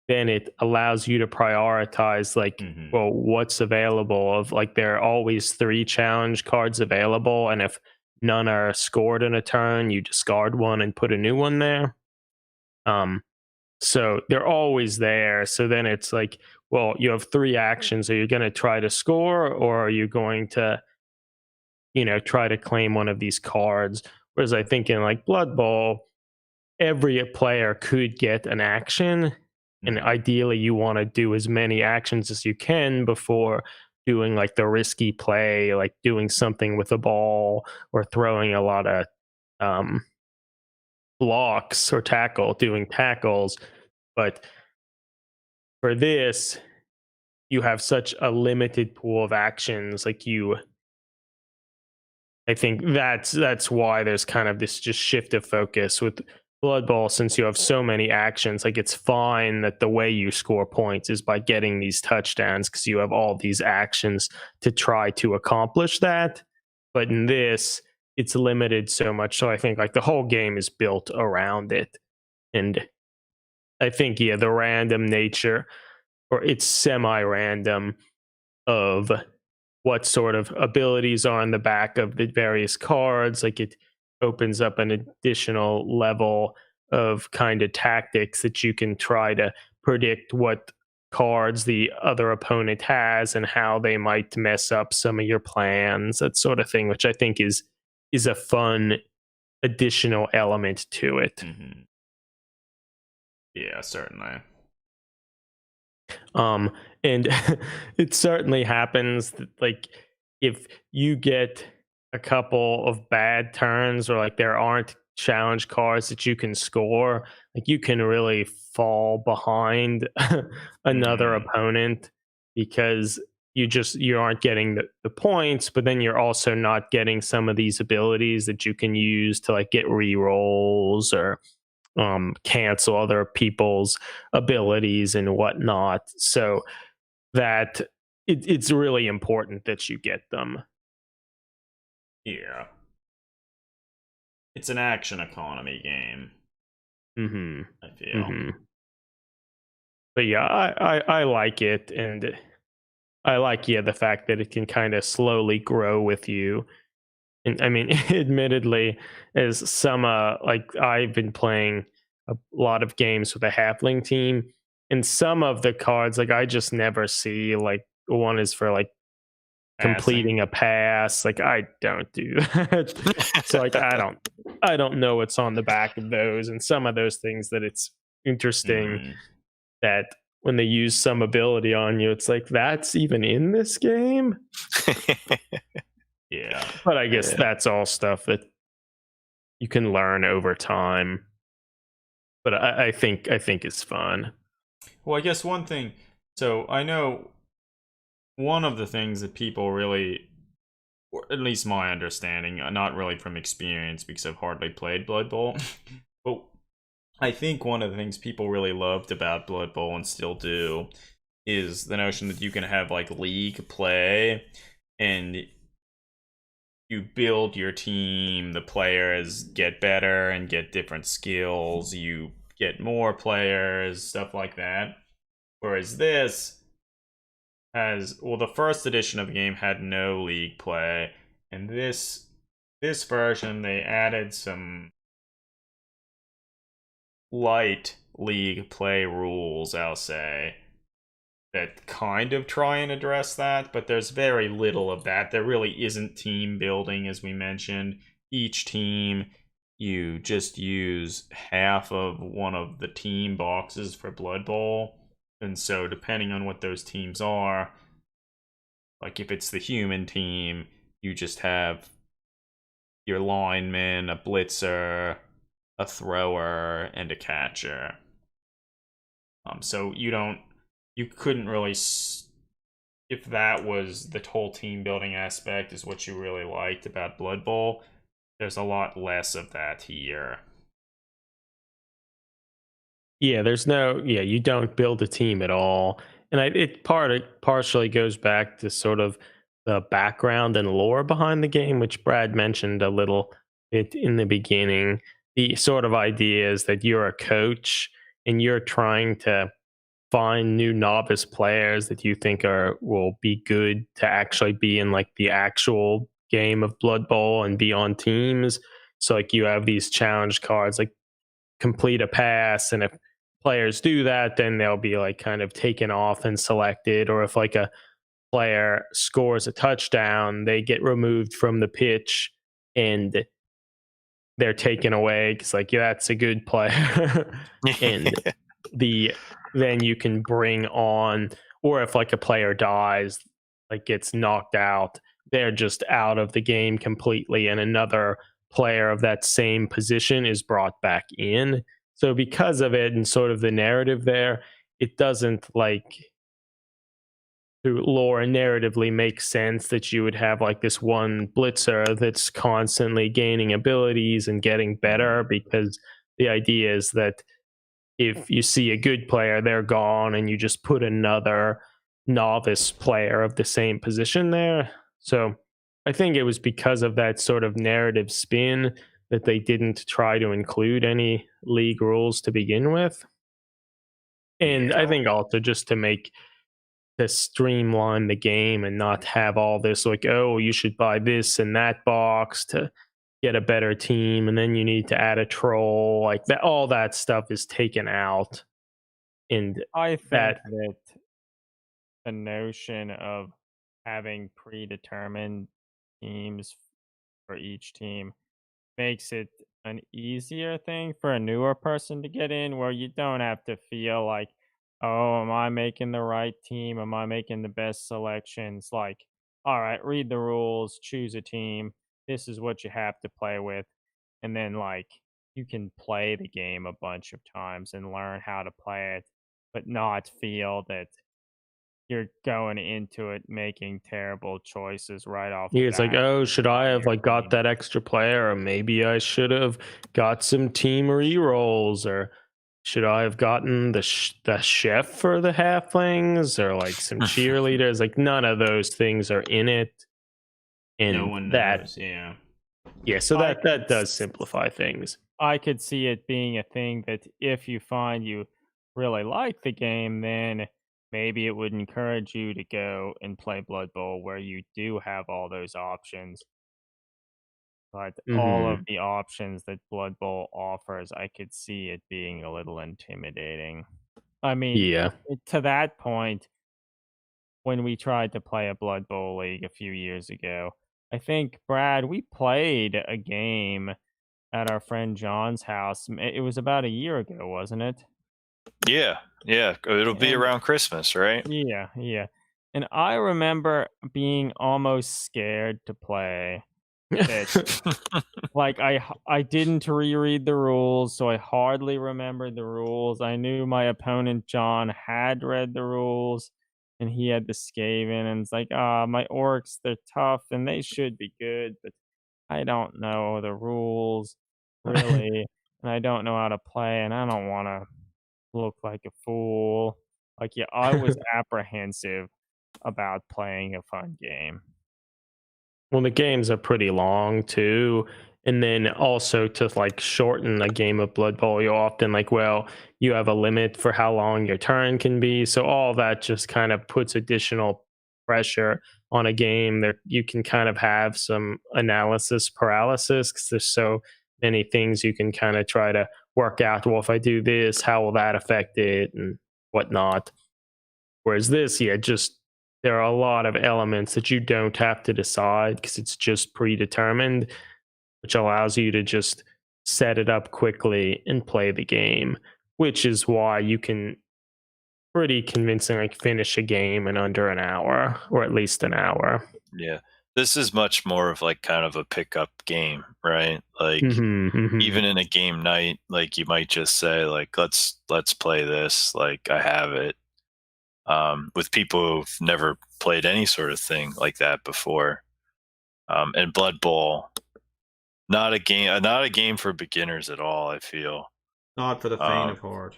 B: then it allows you to prioritize like, well, what's available. Of like, there are always 3 challenge cards available, and if none are scored in a turn, you discard one and put a new one there. So they're always there. So then it's like, well, you have 3 actions. Are you going to try to score, or are you going to, try to claim one of these cards? Whereas I think in like Blood Bowl, every player could get an action, and ideally you want to do as many actions as you can before doing like the risky play, like doing something with a ball or throwing a lot of blocks or doing tackles. But for this, you have such a limited pool of actions. Like I think that's why there's kind of this just shift of focus with Blood Bowl. Since you have so many actions, like it's fine that the way you score points is by getting these touchdowns, because you have all these actions to try to accomplish that. But in this, it's limited so much. So I think like the whole game is built around it. And I think, yeah, the random nature, or it's semi-random, of what sort of abilities are on the back of the various cards. Like it opens up an additional level of kind of tactics that you can try to predict what cards the other opponent has and how they might mess up some of your plans, that sort of thing, which I think is a fun additional element to it.
A: Yeah, certainly.
B: And it certainly happens that, like, if you get a couple of bad turns, or like there aren't challenge cards that you can score, like you can really fall behind another opponent, because you aren't getting the points, but then you're also not getting some of these abilities that you can use to like get re-rolls or cancel other people's abilities and whatnot. So that it's really important that you get them.
A: Yeah. It's an action economy game. I feel.
B: But yeah, I like it, and I like, yeah, the fact that it can kind of slowly grow with you. And I mean, admittedly, as some like I've been playing a lot of games with a halfling team, and some of the cards, like I just never see, like one is for like completing a pass. Like I don't do that. So like I don't know what's on the back of those, and some of those things that it's interesting that when they use some ability on you, it's like, that's even in this game.
A: Yeah.
B: But I guess that's all stuff that you can learn over time. But I think it's fun.
A: Well, I guess one thing. So I know one of the things that people really, or at least my understanding, not really from experience because I've hardly played Blood Bowl, but I think one of the things people really loved about Blood Bowl and still do is the notion that you can have like league play and you build your team, the players get better and get different skills, you get more players, stuff like that. Whereas this has, well, the first edition of the game had no league play, and this version they added some light league play rules, I'll say, that kind of try and address that, but there's very little of that. There really isn't team building, as we mentioned. Each team, you just use half of one of the team boxes for Blood Bowl. And so depending on what those teams are, like if it's the human team, you just have your lineman, a blitzer, a thrower, and a catcher. So you couldn't really, if that was the whole team building aspect is what you really liked about Blood Bowl, there's a lot less of that here.
B: Yeah, you don't build a team at all. And it partially goes back to sort of the background and lore behind the game, which Brad mentioned a little bit in the beginning. The sort of idea is that you're a coach and you're trying to find new novice players that you think will be good to actually be in like the actual game of Blood Bowl and be on teams. So like you have these challenge cards like complete a pass, and if players do that, then they'll be like kind of taken off and selected. Or if like a player scores a touchdown, they get removed from the pitch and they're taken away because like, yeah, that's a good player. And then you can bring on, or if like a player dies, like gets knocked out, they're just out of the game completely, and another player of that same position is brought back in. So because of it and sort of the narrative there, it doesn't like through lore and narratively make sense that you would have like this one blitzer that's constantly gaining abilities and getting better, because the idea is that if you see a good player, they're gone, and you just put another novice player of the same position there. So I think it was because of that sort of narrative spin that they didn't try to include any league rules to begin with. And I think also just to streamline the game and not have all this like, oh, you should buy this and that box to get a better team, and then you need to add a troll, like that. All that stuff is taken out. And
C: I think that the notion of having predetermined teams for each team makes it an easier thing for a newer person to get in, where you don't have to feel like, oh, am I making the right team? Am I making the best selections? Like, all right, read the rules, choose a team. This is what you have to play with. And then, like, you can play the game a bunch of times and learn how to play it, but not feel that you're going into it making terrible choices right off the
B: it's like,
C: bat.
B: oh, should I have like got that extra player, or maybe I should have got some team re-rolls, or should I have gotten the chef for the halflings, or like some cheerleaders? Like none of those things are in it. And
A: no one knows, yeah.
B: Yeah, so that does simplify things.
C: I could see it being a thing that if you find you really like the game, then maybe it would encourage you to go and play Blood Bowl, where you do have all those options. But all of the options that Blood Bowl offers, I could see it being a little intimidating. I mean,
B: Yeah.
C: to that point, when we tried to play a Blood Bowl league a few years ago, I think, Brad, we played a game at our friend John's house. It was about a year ago, wasn't it?
D: Yeah. It'll be around Christmas, right?
C: Yeah. And I remember being almost scared to play Like I didn't reread the rules, so I hardly remembered the rules. I knew my opponent John had read the rules, and he had the Skaven, and it's like, my orcs, they're tough and they should be good, but I don't know the rules really, and I don't know how to play, and I don't want to look like a fool. Like, yeah, I was apprehensive about playing a fun game.
B: Well, the games are pretty long too. And then also to like shorten a game of Blood Bowl, you often like, well, you have a limit for how long your turn can be. So all that just kind of puts additional pressure on a game that you can kind of have some analysis paralysis because there's so many things you can kind of try to work out. Well, if I do this, how will that affect it and whatnot? Whereas this, yeah, just there are a lot of elements that you don't have to decide because it's just predetermined, which allows you to just set it up quickly and play the game, which is why you can pretty convincingly finish a game in under an hour or at least an hour.
D: Yeah. This is much more of like kind of a pickup game, right? Like even in a game night, like you might just say like let's play this, like I have it. With people who've never played any sort of thing like that before. And Blood Bowl, not a game for beginners at all, I feel.
A: Not for the faint of heart.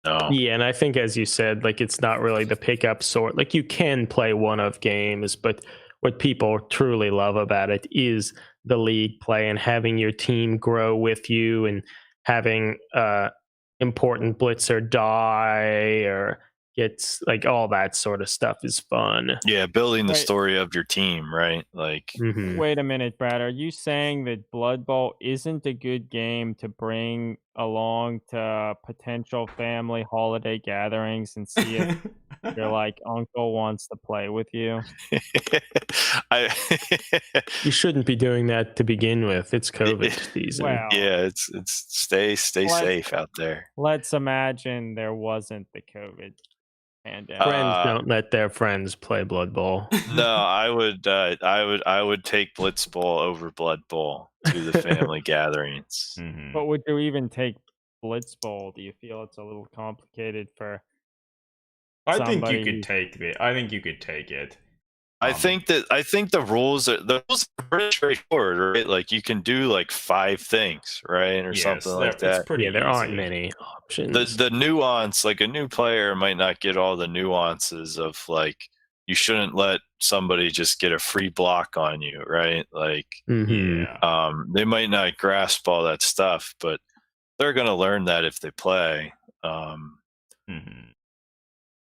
D: No.
B: Yeah, and I think as you said, like it's not really the pickup sort. Like you can play one-off games, but what people truly love about it is the league play and having your team grow with you and having important blitzer die or gets like all that sort of stuff is fun.
D: Yeah, building the story of your team, right? Like
C: Wait a minute, Brad. Are you saying that Blood Bowl isn't a good game to bring along to potential family holiday gatherings and see if your like uncle wants to play with you?
B: You shouldn't be doing that to begin with. It's COVID season.
C: Well,
D: yeah, it's stay safe out there.
C: Let's imagine there wasn't the COVID pandemic.
B: Friends don't let their friends play Blood Bowl.
D: No, I would take Blitz Bowl over Blood Bowl to the family gatherings.
C: But would you even take Blitz Bowl? Do you feel it's a little complicated for
A: I think you could take it.
D: I think the rules are pretty straightforward, right? Like you can do like 5 things, right, or something like that.
B: There aren't many options.
D: The nuance, like a new player might not get all the nuances of like you shouldn't let somebody just get a free block on you, right? Like they might not grasp all that stuff, but they're gonna learn that if they play.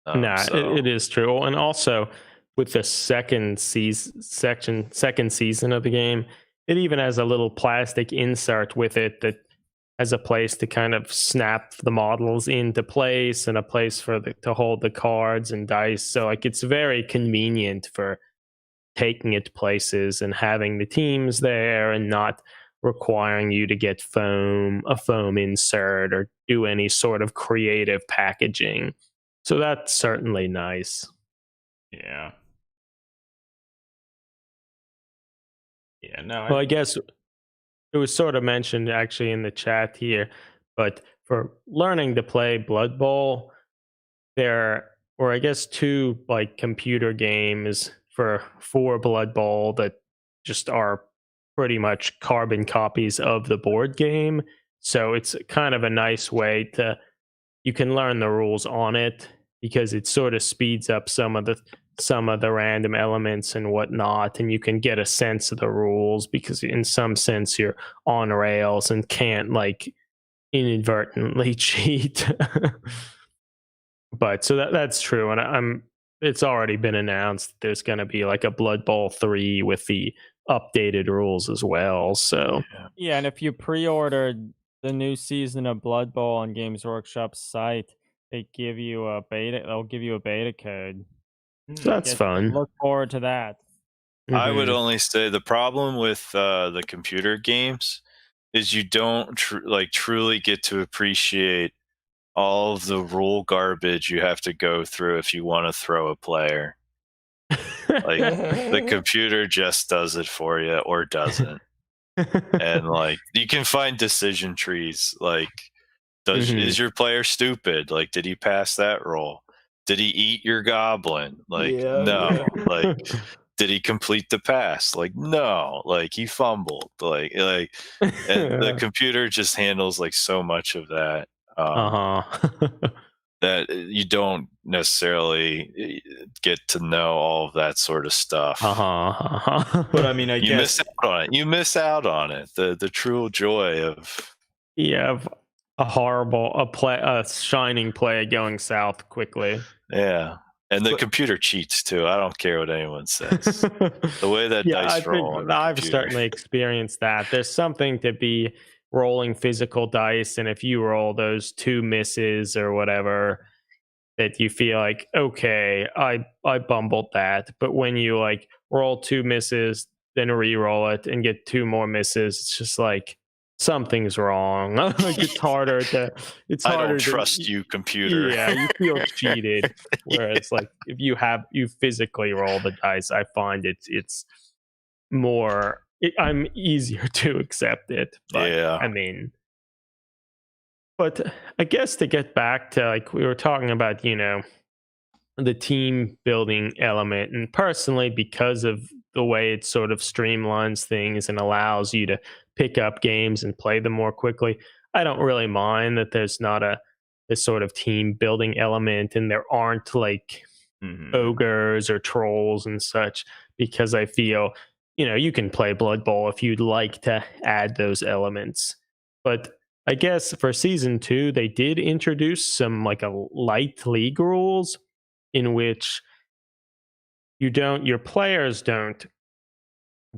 B: It is true, and also with the second season of the game, it even has a little plastic insert with it that has a place to kind of snap the models into place and a place for to hold the cards and dice. So like it's very convenient for taking it places and having the teams there and not requiring you to get a foam insert or do any sort of creative packaging. So that's certainly nice.
A: Yeah. Yeah, no.
B: Well, I guess it was sort of mentioned actually in the chat here, but for learning to play Blood Bowl, there were, I guess, 2 like computer games for Blood Bowl that just are pretty much carbon copies of the board game. So it's kind of a nice way you can learn the rules on it because it sort of speeds up some of the random elements and whatnot, and you can get a sense of the rules because in some sense you're on rails and can't like inadvertently cheat. But so that's true, and it's already been announced there's going to be like a Blood Bowl 3 with the updated rules as well. So
C: yeah, and if you pre-ordered the new season of Blood Bowl on Games Workshop's site, they'll give you a beta code.
B: So that's fun.
C: Look forward to that.
D: I would only say the problem with the computer games is you don't truly get to appreciate all of the rule garbage you have to go through if you want to throw a player. Like the computer just does it for you or doesn't. And like you can find decision trees like is your player stupid? Like did he pass that roll? Did he eat your goblin? Like no. Like did he complete the pass? Like no. Like he fumbled. Like and the computer just handles like so much of that. That you don't necessarily get to know all of that sort of stuff.
A: But I mean, I guess
D: miss out on it. You miss out on it. The true joy of
B: of a shining play going south quickly.
D: Yeah. And the computer cheats too. I don't care what anyone says. The way that dice roll.
B: I've certainly experienced that. There's something to be rolling physical dice, and if you roll those 2 misses or whatever, that you feel like, okay, I bumbled that. But when you like roll 2 misses, then re-roll it and get 2 more misses, it's just like something's wrong. Like it's harder to.
D: I don't trust you, computer.
B: Yeah, you feel cheated. Whereas like if you physically roll the dice, I find it's more. I'm easier to accept it. But,
D: yeah.
B: I mean, but I guess to get back to like we were talking about, the team building element, and personally, because of the way it sort of streamlines things and allows you to pick up games and play them more quickly, I don't really mind that there's not this sort of team building element and there aren't like ogres or trolls and such, because I feel you can play Blood Bowl if you'd like to add those elements. But I guess for season 2 they did introduce some like a light league rules in which your players don't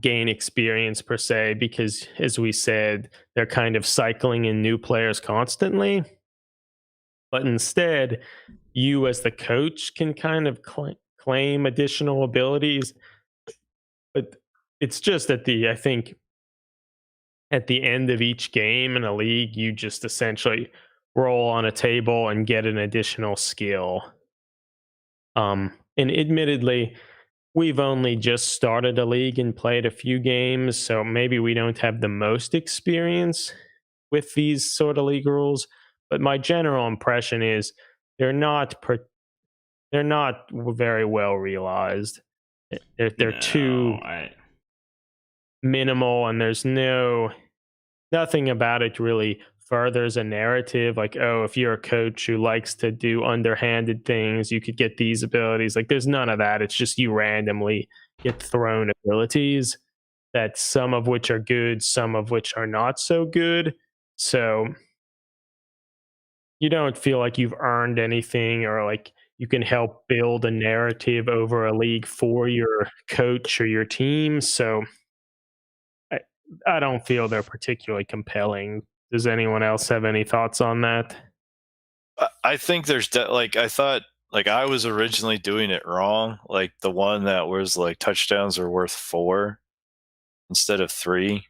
B: gain experience per se, because as we said, they're kind of cycling in new players constantly. But instead, you as the coach can kind of claim additional abilities. But it's just I think at the end of each game in a league, you just essentially roll on a table and get an additional skill. And admittedly, we've only just started a league and played a few games, so maybe we don't have the most experience with these sort of league rules. But my general impression is they're not very well realized. They're too minimal, and there's nothing about it really furthers a narrative. Like, oh, if you're a coach who likes to do underhanded things, you could get these abilities. Like, there's none of that. It's just you randomly get thrown abilities, that some of which are good, some of which are not so good. So you don't feel like you've earned anything, or like you can help build a narrative over a league for your coach or your team. So I don't feel they're particularly compelling. Does anyone else have any thoughts on that?
D: I think there's I thought I was originally doing it wrong. Like the one that was like touchdowns are worth 4 instead of 3.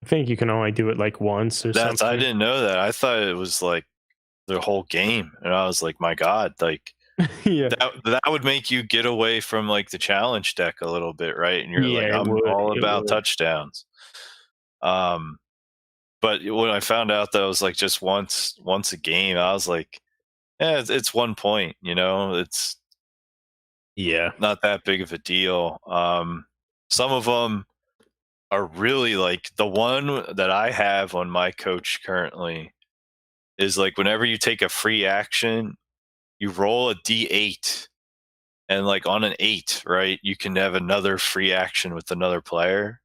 B: I think you can only do it like once or something.
D: I didn't know that. I thought it was like the whole game, and I was like, my God, like
B: yeah,
D: that would make you get away from like the challenge deck a little bit, right? And you're like, I'm all about touchdowns. But when I found out that it was like just once a game, I was like, yeah, it's 1 point, it's not that big of a deal. Some of them are really like the one that I have on my coach currently is like whenever you take a free action, you roll a D8, and like on an 8, right, you can have another free action with another player.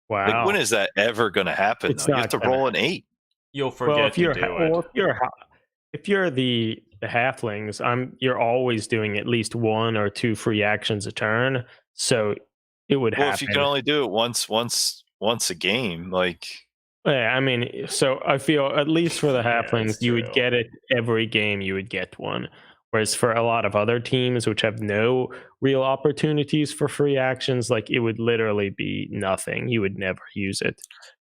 B: Wow.
D: Like, when is that ever going to happen? You have to roll an 8.
A: You'll forget to do it.
B: If you're the halflings, you're always doing at least 1 or 2 free actions a turn. So it would happen.
D: Well, if you can only do it once a game, like.
B: Yeah, I mean, so I feel at least for the halflings, you would get it every game. You would get 1. Whereas for a lot of other teams which have no real opportunities for free actions, like it would literally be nothing. You would never use it.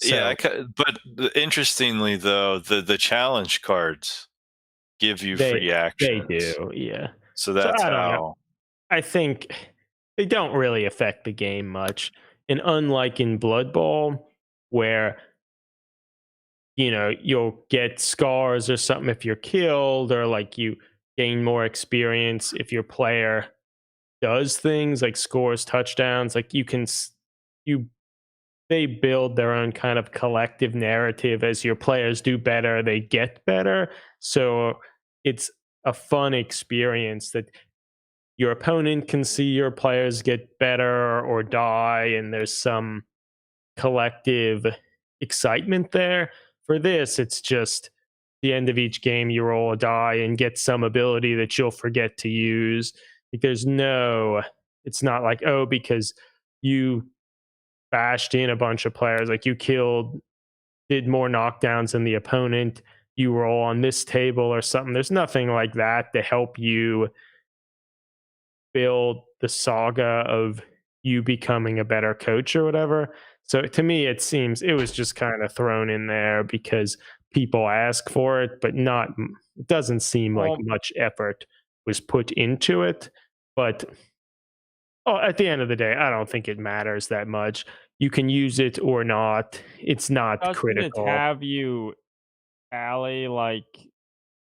B: So,
D: yeah, but interestingly though, the challenge cards give you free actions.
B: They do, yeah.
D: So that's how.
B: I think they don't really affect the game much. And unlike in Blood Bowl, where you'll get scars or something if you're killed, or like you gain more experience if your player does things like scores touchdowns. Like you they build their own kind of collective narrative. As your players do better, they get better. So it's a fun experience that your opponent can see your players get better or die, and there's some collective excitement there. For this, it's just the end of each game, you roll a die and get some ability that you'll forget to use. Like it's not like, oh, because you bashed in a bunch of players, like you did more knockdowns than the opponent, you roll on this table or something. There's nothing like that to help you build the saga of you becoming a better coach or whatever. So to me, it seems it was just kind of thrown in there because people ask for it, but it doesn't seem like much effort was put into it. But at the end of the day, I don't think it matters that much. You can use it or not. It's not
C: Doesn't
B: critical.
C: it have you tally like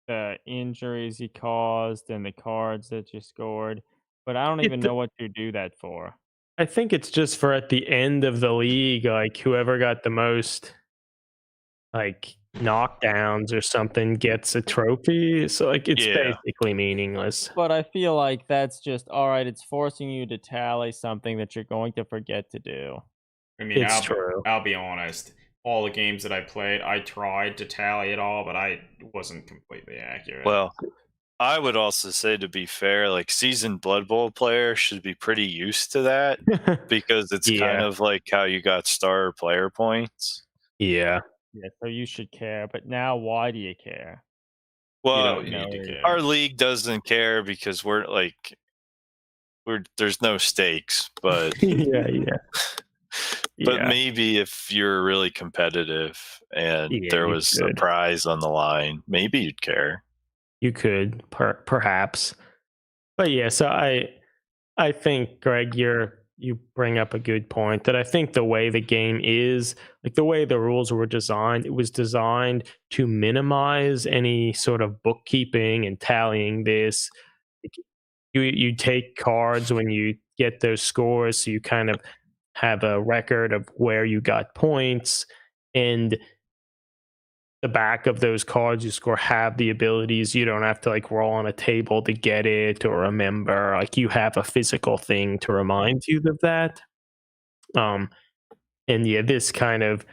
C: the injuries he caused and the cards that you scored? But I don't even know what you do that for.
B: I think it's just for at the end of the league, like whoever got the most like knockdowns or something gets a trophy. So like it's basically meaningless.
C: But I feel like that's just all right. It's forcing you to tally something that you're going to forget to do.
A: I mean,
B: It's true.
A: I'll be honest. All the games that I played, I tried to tally it all, but I wasn't completely accurate.
D: Well, I would also say, to be fair, like seasoned Blood Bowl players should be pretty used to that because it's kind of like how you got star player points.
B: Yeah.
C: Yeah, so you should care. But now, why do you care?
D: Well,
A: you don't need to care.
D: Our league doesn't care because there's no stakes, but But maybe if you're really competitive and there was a prize on the line, maybe you'd care.
B: You could, perhaps. But yeah, so I think, Greg, you bring up a good point that I think the way the game is, like the way the rules were designed, it was designed to minimize any sort of bookkeeping and tallying this. You take cards when you get those scores, so you kind of have a record of where you got points, and the back of those cards you score have the abilities. You don't have to like roll on a table to get it or remember. Like you have a physical thing to remind you of that. And yeah, this kind of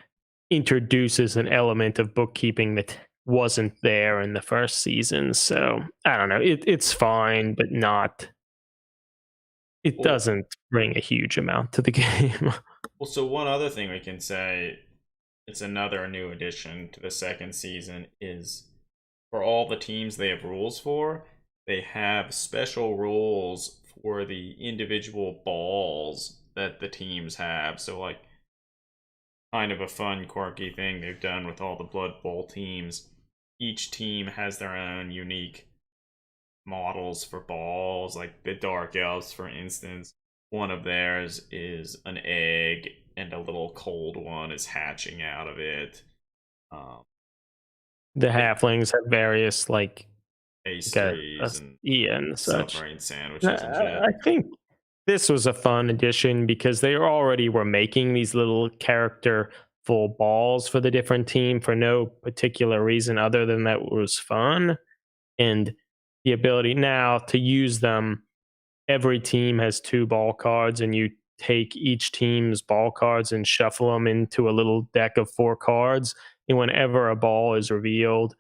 B: introduces an element of bookkeeping that wasn't there in the first season. So I don't know. It's fine, but not. It doesn't bring a huge amount to the game.
A: Well, so one other thing we can say, it's another new addition to the second season, is for all the teams they have rules for, they have special rules for the individual balls that the teams have. So like kind of a fun, quirky thing they've done with all the Blood Bowl teams. Each team has their own unique models for balls, like the Dark Elves, for instance. One of theirs is an egg, and a little cold one is hatching out of it.
B: The halflings have various like
A: pastries
B: and such.
A: Submarine sandwiches and shit.
B: I think this was a fun addition because they already were making these little character-full balls for the different team for no particular reason other than that it was fun. And the ability now to use them, every team has 2 ball cards, and you take each team's ball cards and shuffle them into a little deck of 4 cards. And whenever a ball is revealed,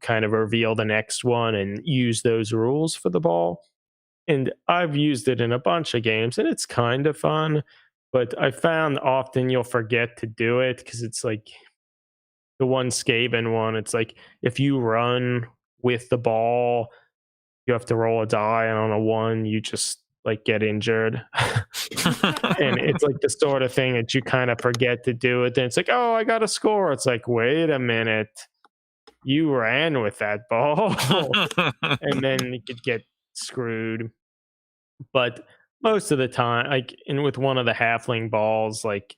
B: kind of reveal the next one and use those rules for the ball. And I've used it in a bunch of games, and it's kind of fun. But I found often you'll forget to do it because it's like the one Skaven one. It's like if you run with the ball, you have to roll a die, and on a 1, you just like get injured. And it's like the sort of thing that you kind of forget to do it. Then it's like, oh, I got a score. It's like, wait a minute, you ran with that ball. And then you could get screwed. But most of the time, like, and with one of the halfling balls, like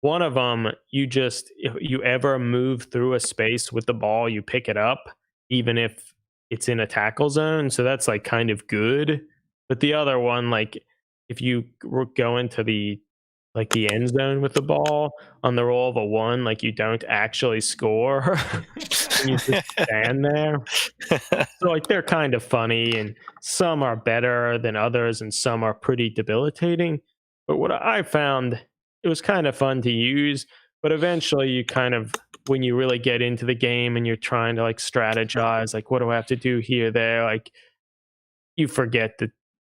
B: one of them, if you ever move through a space with the ball, you pick it up, even if it's in a tackle zone. So that's like kind of good. But the other one, like if you go into the end zone with the ball on the roll of a 1, like you don't actually score. And you just stand there. So like they're kind of funny, and some are better than others, and some are pretty debilitating. But what I found, it was kind of fun to use, but eventually you kind of, when you really get into the game and you're trying to like strategize, like what do I have to do here, there, like you forget to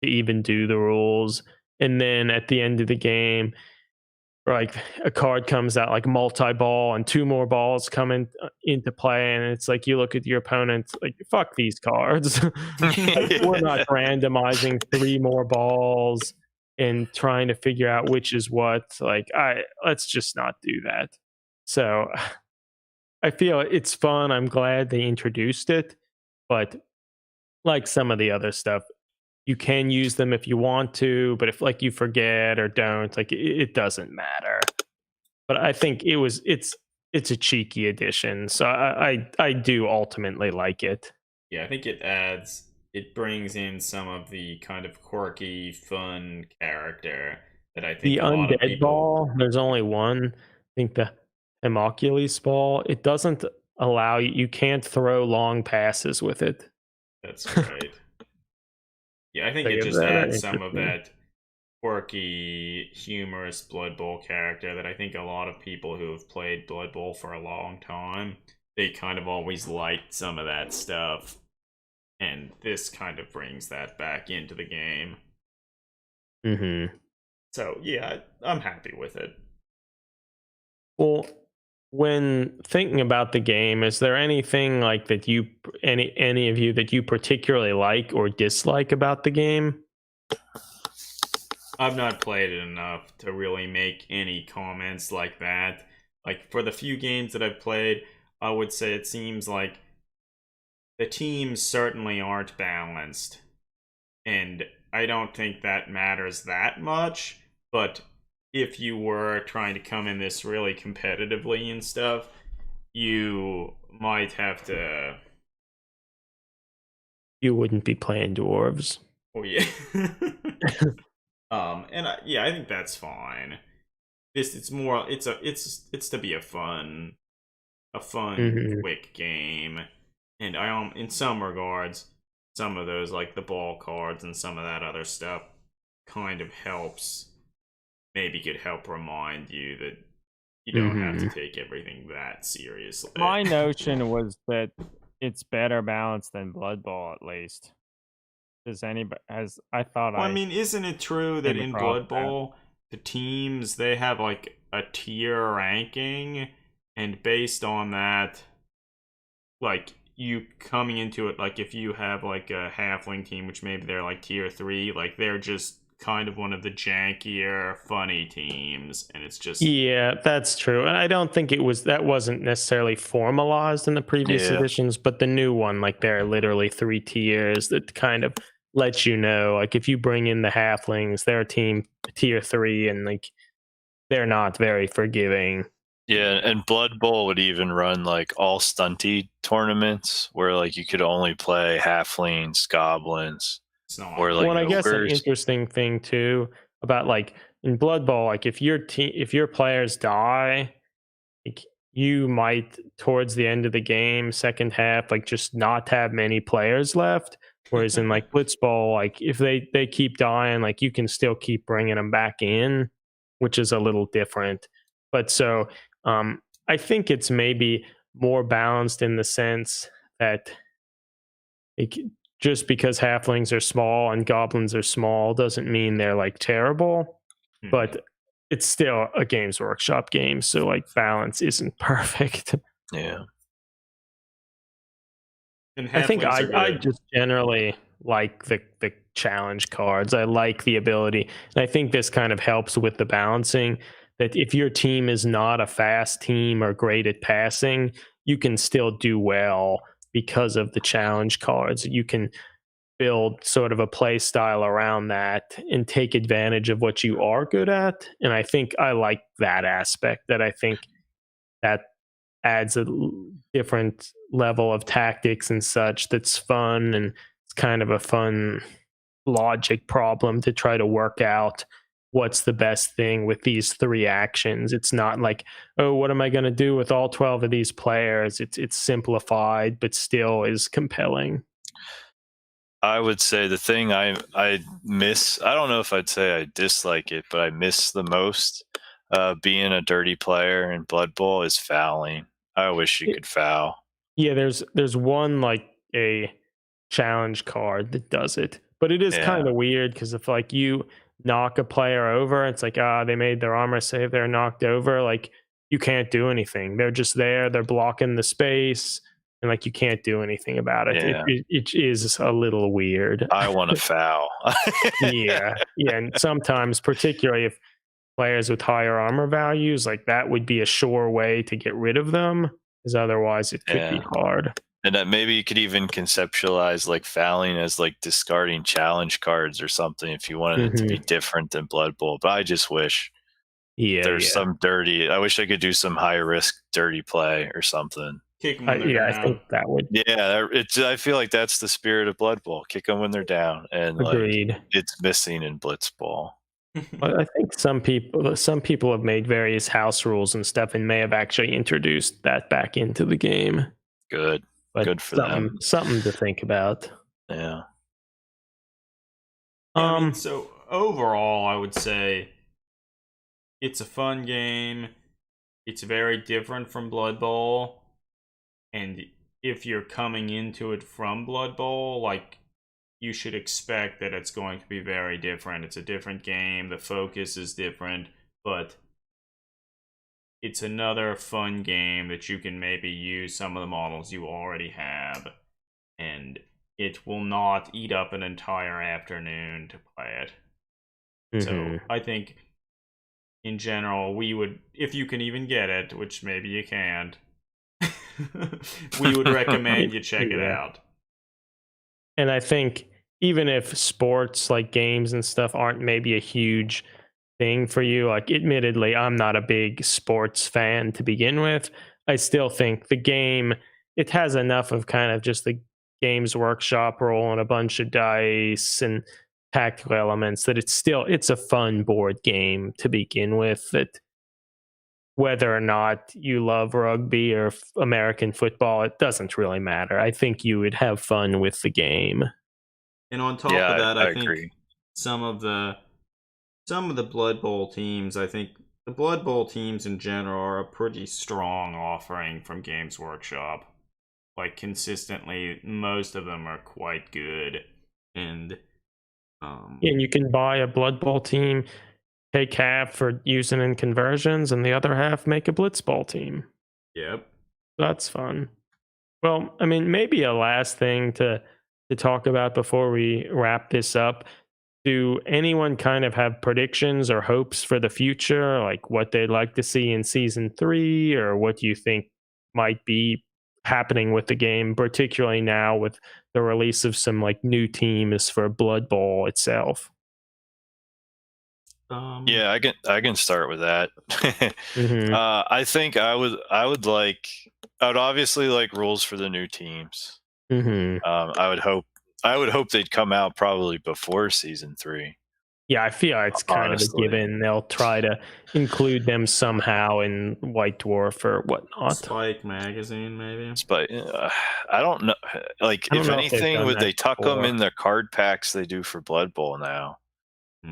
B: even do the rules. And then at the end of the game, like a card comes out like multi-ball and 2 more balls come into play, and it's like you look at your opponent like, fuck these cards. We're not randomizing 3 more balls and trying to figure out which is what. Like, let's just not do that. So I feel it's fun. I'm glad they introduced it, but like some of the other stuff, you can use them if you want to, but if like you forget or don't, like it doesn't matter. But I think it's a cheeky addition, so I do ultimately like it.
A: Yeah, I think it brings in some of the kind of quirky, fun character that I think
B: The
A: a lot of
B: undead
A: people.
B: ball, there's only one. I think the Homunculus ball, it doesn't allow you can't throw long passes with it.
A: That's right. Yeah, I think it just adds some of that quirky, humorous Blood Bowl character that I think a lot of people who have played Blood Bowl for a long time, they kind of always liked some of that stuff. And this kind of brings that back into the game.
B: Mm-hmm.
A: So, yeah, I'm happy with it.
B: Well, when thinking about the game, is there anything like that any of you that you particularly like or dislike about the game?
A: I've not played it enough to really make any comments like that. Like, for the few games that I've played, I would say it seems like the teams certainly aren't balanced. And I don't think that matters that much, but if you were trying to come in this really competitively and stuff, you might have to.
B: You wouldn't be playing dwarves.
A: Oh yeah. I think that's fine. It's to be a fun, quick game, and in some regards, some of those like the ball cards and some of that other stuff kind of helps. Maybe could help remind you that you don't have to take everything that seriously.
C: My notion was that it's better balanced than Blood Bowl, at least. Does anybody
A: I mean, isn't it true that in Blood Bowl the teams, they have like a tier ranking, and based on that, like you coming into it, like if you have like a halfling team, which maybe they're like tier 3, like they're just kind of one of the jankier, funny teams, and it's just
B: that's true. And I don't think that wasn't necessarily formalized in the previous editions, but the new one, like there are literally 3 tiers that kind of let you know, like if you bring in the halflings, they're a team tier 3, and like they're not very forgiving.
D: Yeah, and Blood Bowl would even run like all stunty tournaments where like you could only play halflings, goblins, or like
B: I guess an interesting thing too about like in Blood Bowl, like if your players die, like you might towards the end of the game, second half, like just not have many players left. Whereas in like Blitz Bowl, like if they keep dying, like you can still keep bringing them back in, which is a little different. But so I think it's maybe more balanced in the sense that just because halflings are small and goblins are small doesn't mean they're like terrible, but it's still a Games Workshop game, so like balance isn't perfect.
D: Yeah.
B: I think I just generally like the challenge cards. I like the ability, and I think this kind of helps with the balancing, that if your team is not a fast team or great at passing, you can still do well because of the challenge cards. You can build sort of a play style around that and take advantage of what you are good at. And I think I like that aspect, that I think that adds a different level of tactics and such that's fun, and it's kind of a fun logic problem to try to work out what's the best thing with these 3 actions. It's not like, oh, what am I going to do with all 12 of these players? It's simplified, but still is compelling.
D: I would say the thing I miss, I don't know if I'd say I dislike it, but I miss the most being a dirty player in Blood Bowl is fouling. I wish you could foul.
B: Yeah, there's one like a challenge card that does it, but it is kind of weird because if like you knock a player over, it's like they made their armor save, they're knocked over, like you can't do anything. They're just there, they're blocking the space, and like you can't do anything about it.
D: Yeah.
B: It is a little weird.
D: I want to foul.
B: yeah, and sometimes, particularly if players with higher armor values, like that would be a sure way to get rid of them, because otherwise it could be hard.
D: And that maybe you could even conceptualize like fouling as like discarding challenge cards or something if you wanted it to be different than Blood Bowl. But I just wish there's some dirty. I wish I could do some high risk dirty play or something.
A: Kick them when they're down.
B: I think that would.
D: Yeah, I feel like that's the spirit of Blood Bowl. Kick them when they're down, and
B: agreed.
D: Like it's missing in Blitz Bowl.
B: Well, I think some people have made various house rules and stuff, and may have actually introduced that back into the game.
D: Good.
B: But
D: good for them.
B: Something to think about.
D: Yeah.
A: I mean, so overall, I would say it's a fun game. It's very different from Blood Bowl, and if you're coming into it from Blood Bowl, like, you should expect that it's going to be very different. It's a different game. The focus is different, but it's another fun game that you can maybe use some of the models you already have, and it will not eat up an entire afternoon to play it. So I think in general, we would, if you can even get it, which maybe you can't, we would recommend you check it out.
B: And I think even if sports like games and stuff aren't maybe a huge thing for you, like admittedly, I'm not a big sports fan to begin with, I still think the game, it has enough of kind of just the Games Workshop rolling a bunch of dice and tactical elements that it's a fun board game to begin with, that whether or not you love rugby or American football, it doesn't really matter. I think you would have fun with the game.
A: And on top of that, I think
D: agree.
A: some of the Blood Bowl teams, I think the Blood Bowl teams in general are a pretty strong offering from Games Workshop. Like, consistently, most of them are quite good. And
B: you can buy a Blood Bowl team, take half for using in conversions, and the other half make a Blitz Bowl team.
A: Yep.
B: That's fun. Well, I mean, maybe a last thing to talk about before we wrap this up. Do anyone kind of have predictions or hopes for the future, like what they'd like to see in Season 3, or what you think might be happening with the game, particularly now with the release of some like new teams for Blood Bowl itself?
D: Yeah, I can start with that. I think I would obviously like rules for the new teams. I would hope they'd come out probably before Season 3.
B: Yeah, I feel it's kind of a given. They'll try to include them somehow in White Dwarf or whatnot.
A: Spike magazine, maybe.
D: Spike. I don't know. Like, if anything, would they tuck them in the card packs they do for Blood Bowl now?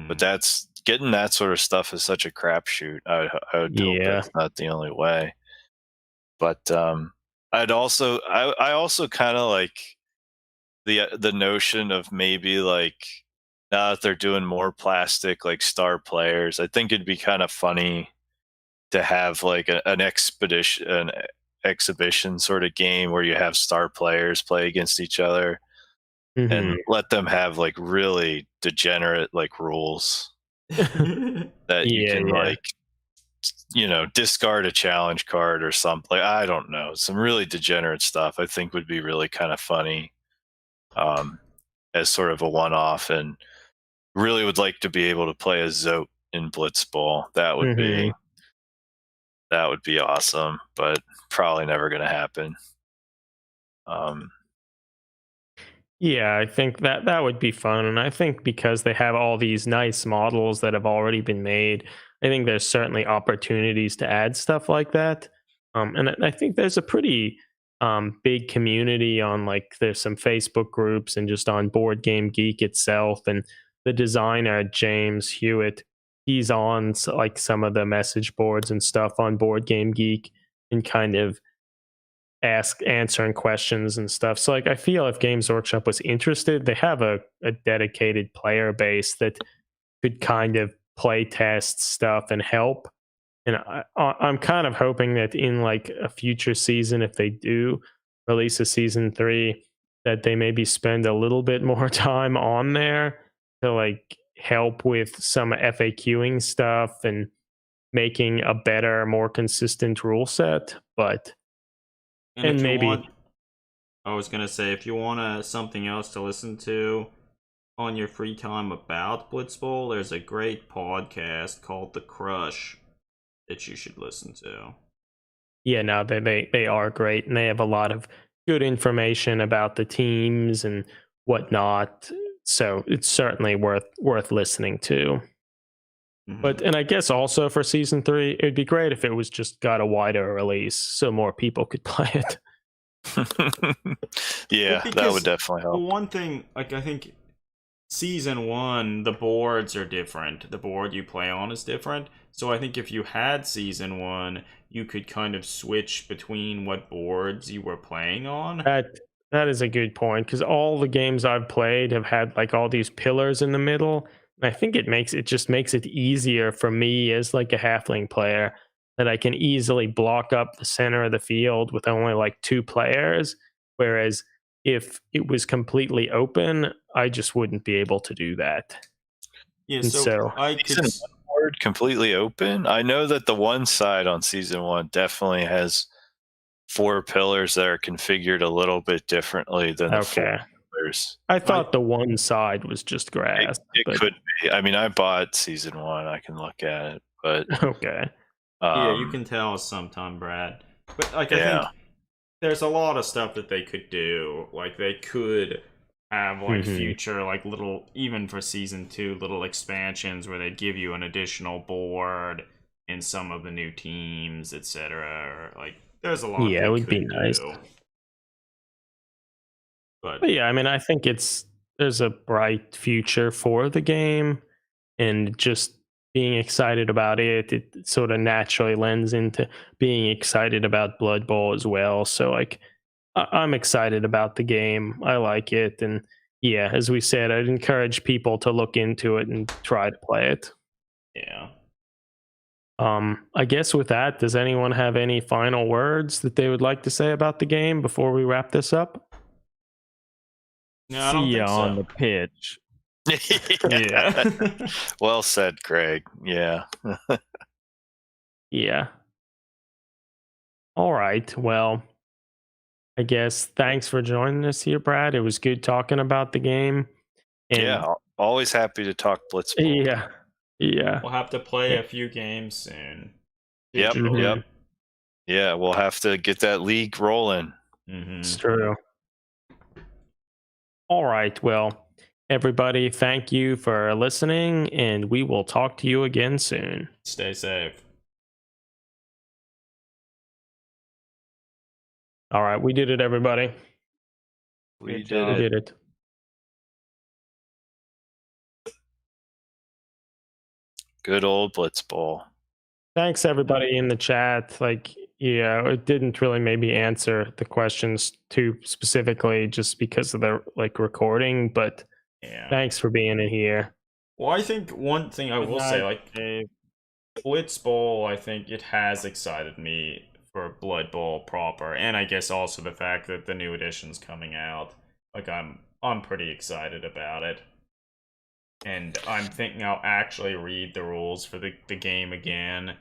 D: But that's getting that sort of stuff is such a crapshoot. I would hope that's not the only way. But I also kind of like the notion of maybe like, now that they're doing more plastic like star players, I think it'd be kind of funny to have like an exhibition sort of game where you have star players play against each other and let them have like really degenerate like rules that you can like, you know, discard a challenge card or something. Like, I don't know, some really degenerate stuff I think would be really kind of funny. as sort of a one-off, and really would like to be able to play a Zote in Blitz Bowl. That would be awesome, but probably never going to happen.
B: Yeah, I think that would be fun, and I think because they have all these nice models that have already been made, I think there's certainly opportunities to add stuff like that. And I think there's a pretty big community on, like, there's some Facebook groups and just on Board Game Geek itself, and the designer James Hewitt, he's on like some of the message boards and stuff on Board Game Geek, and kind of answering questions and stuff. So, like, I feel if Games Workshop was interested, they have a dedicated player base that could kind of play test stuff and help. And I'm kind of hoping that in like a future season, if they do release a season 3, that they maybe spend a little bit more time on there to like help with some FAQing stuff and making a better, more consistent rule set. But
A: And
B: maybe
A: I was gonna say, if you want something else to listen to on your free time about Blitz Bowl, there's a great podcast called The Crush that you should listen to.
B: Yeah, no, they are great, and they have a lot of good information about the teams and whatnot. So it's certainly worth listening to. But, and I guess also for season 3, it'd be great if it was just got a wider release so more people could play it.
D: Yeah, that would definitely help.
A: The one thing, like, I think season 1, the boards are different. The board you play on is different. So I think if you had season 1, you could kind of switch between what boards you were playing on.
B: That is a good point, because all the games I've played have had like all these pillars in the middle. And I think it just makes it easier for me as like a halfling player, that I can easily block up the center of the field with only like 2 players. Whereas if it was completely open, I just wouldn't be able to do that.
A: Yeah, so I could
D: board completely open. I know that the one side on season 1 definitely has 4 pillars that are configured a little bit differently than the 4 pillars.
B: I thought the one side was just grass.
D: It could be. I mean, I bought season 1. I can look at it, but
B: okay.
A: Yeah, you can tell us sometime, Brad. But like, I think there's a lot of stuff that they could do. Like, they could have like future, like, little, even for season 2, little expansions where they give you an additional board in some of the new teams, etc. Or like, there's a lot.
B: Yeah, it would be nice. But yeah, I mean, I think there's a bright future for the game, and just being excited about it sort of naturally lends into being excited about Blood Bowl as well. So like, I'm excited about the game. I like it, and yeah, as we said, I'd encourage people to look into it and try to play it.
A: Yeah.
B: I guess with that, does anyone have any final words that they would like to say about the game before we wrap this up?
A: No, I don't think so.
C: On the pitch.
A: Yeah.
D: Well said, Craig. Yeah.
B: Yeah. All right. Well, I guess thanks for joining us here, Brad. It was good talking about the game.
D: And yeah, always happy to talk Blitz Bowl.
B: Yeah. Yeah.
A: We'll have to play a few games soon.
D: Yep. Yeah, we'll have to get that league rolling.
B: It's true. All right. Well, everybody, thank you for listening, and we will talk to you again soon.
A: Stay safe.
B: All right. We did it, everybody.
D: We did
B: it.
D: Good old Blitz Bowl.
B: Thanks, everybody in the chat. Like, yeah, it didn't really maybe answer the questions too specifically just because of the like recording, but
A: yeah,
B: thanks for being in here.
A: Well, I think one thing I will say, like, Blitz Bowl, I think it has excited me for Blood Bowl proper, and I guess also the fact that the new edition's coming out. Like, I'm pretty excited about it. And I'm thinking I'll actually read the rules for the game again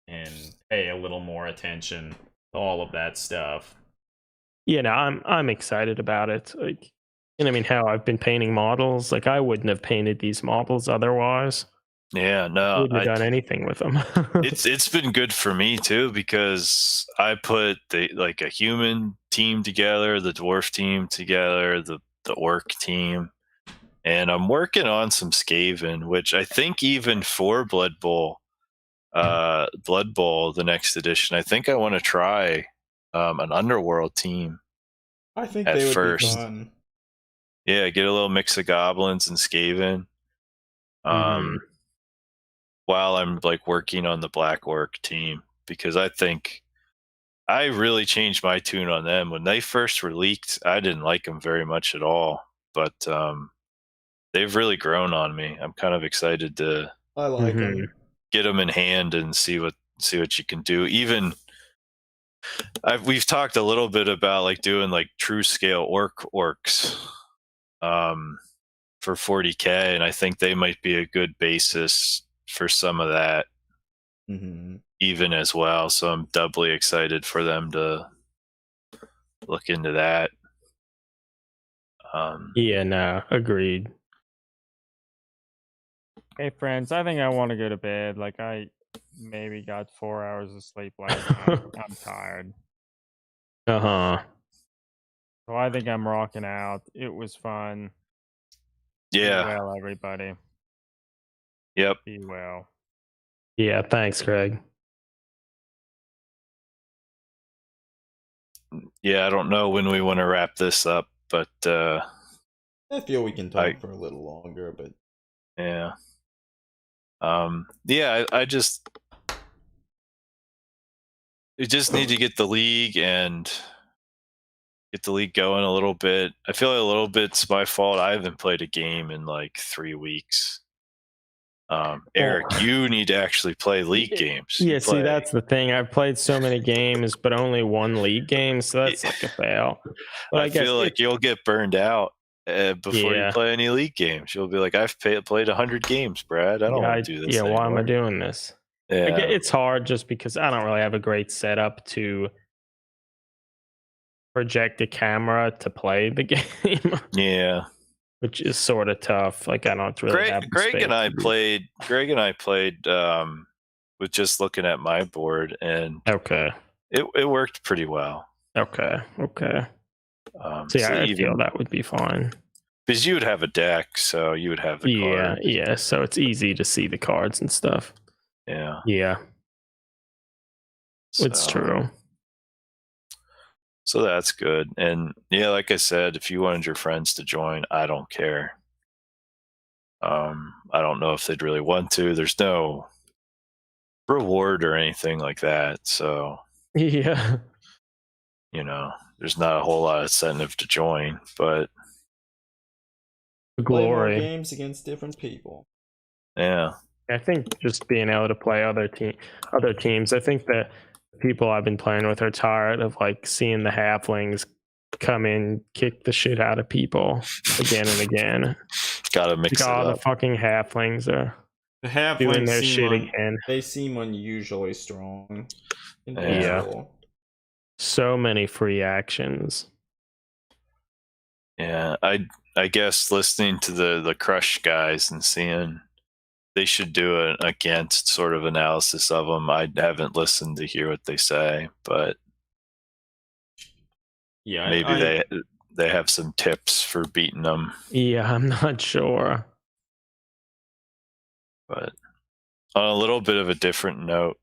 A: and pay a little more attention to all of that stuff.
B: Yeah, no, I'm excited about it. Like, And I mean, how I've been painting models, like I wouldn't have painted these models otherwise.
D: Yeah,
B: I
D: no,
B: wouldn't have done anything with them.
D: it's been good for me too, because I put a human team together, the dwarf team together, the orc team, and I'm working on some Skaven, which I think even for Blood Bowl, the next edition, I think I want to try an underworld team.
A: I think
D: at
A: they would
D: first.
A: be fun.
D: Yeah, get a little mix of goblins and Skaven. While I'm like working on the Black Orc team, because I think I really changed my tune on them when they first were leaked. I didn't like them very much at all, but they've really grown on me. I'm kind of excited to
A: I like them.
D: get them in hand and see what you can do. Even we've talked a little bit about like doing like true scale orcs for 40K, and I think they might be a good basis for some of that even as well. So I'm doubly excited for them to look into that.
B: Yeah, no, agreed.
C: Hey friends, I think I want to go to bed. Like I maybe got 4 hours of sleep last night. I'm tired. So I think I'm rocking out. It was fun.
D: Yeah.
C: Be well, everybody.
D: Yep.
C: Be well.
B: Yeah, thanks, Greg.
D: Yeah, I don't know when we want to wrap this up, but
A: I feel we can talk for a little longer, but
D: yeah. Yeah, I just need to get the league and get the league going a little bit. I feel like a little bit's my fault. I haven't played a game in like 3 weeks. Eric, you need to actually play league games.
B: Yeah, see, that's the thing. I've played so many games, but only one league game, so that's like a fail. But
D: I feel like you'll get burned out before you play any league games. You'll be like, I've played 100 games, Brad. I don't want to do this anymore.
B: Why am I doing this?
D: Yeah.
B: It's hard just because I don't really have a great setup to project a camera to play the game.
D: Yeah.
B: Which is sort of tough. Like I don't really have
D: Greg and I played with just looking at my board, and it worked pretty well.
B: Okay. So yeah, I feel that would be fine.
D: Because you would have a deck, so you would have the cards.
B: Yeah, so it's easy to see the cards and stuff.
D: Yeah.
B: So, it's true.
D: So that's good. And yeah, like I said, if you wanted your friends to join, I don't care. I don't know if they'd really want to. There's no reward or anything like that. So
B: yeah,
D: there's not a whole lot of incentive to join, but
A: play more games against different people.
D: Yeah.
B: I think just being able to play other teams. I think that people I've been playing with are tired of like seeing the halflings come in, kick the shit out of people again and again.
D: Gotta mix it up.
B: The fucking halflings are doing their shit again.
A: They seem unusually strong.
B: Yeah. So many free actions.
D: Yeah, I guess listening to the Crush guys and seeing they should do an against sort of analysis of them. I haven't listened to hear what they say, but
A: yeah,
D: maybe they have some tips for beating them.
B: Yeah, I'm not sure.
D: But on a little bit of a different note,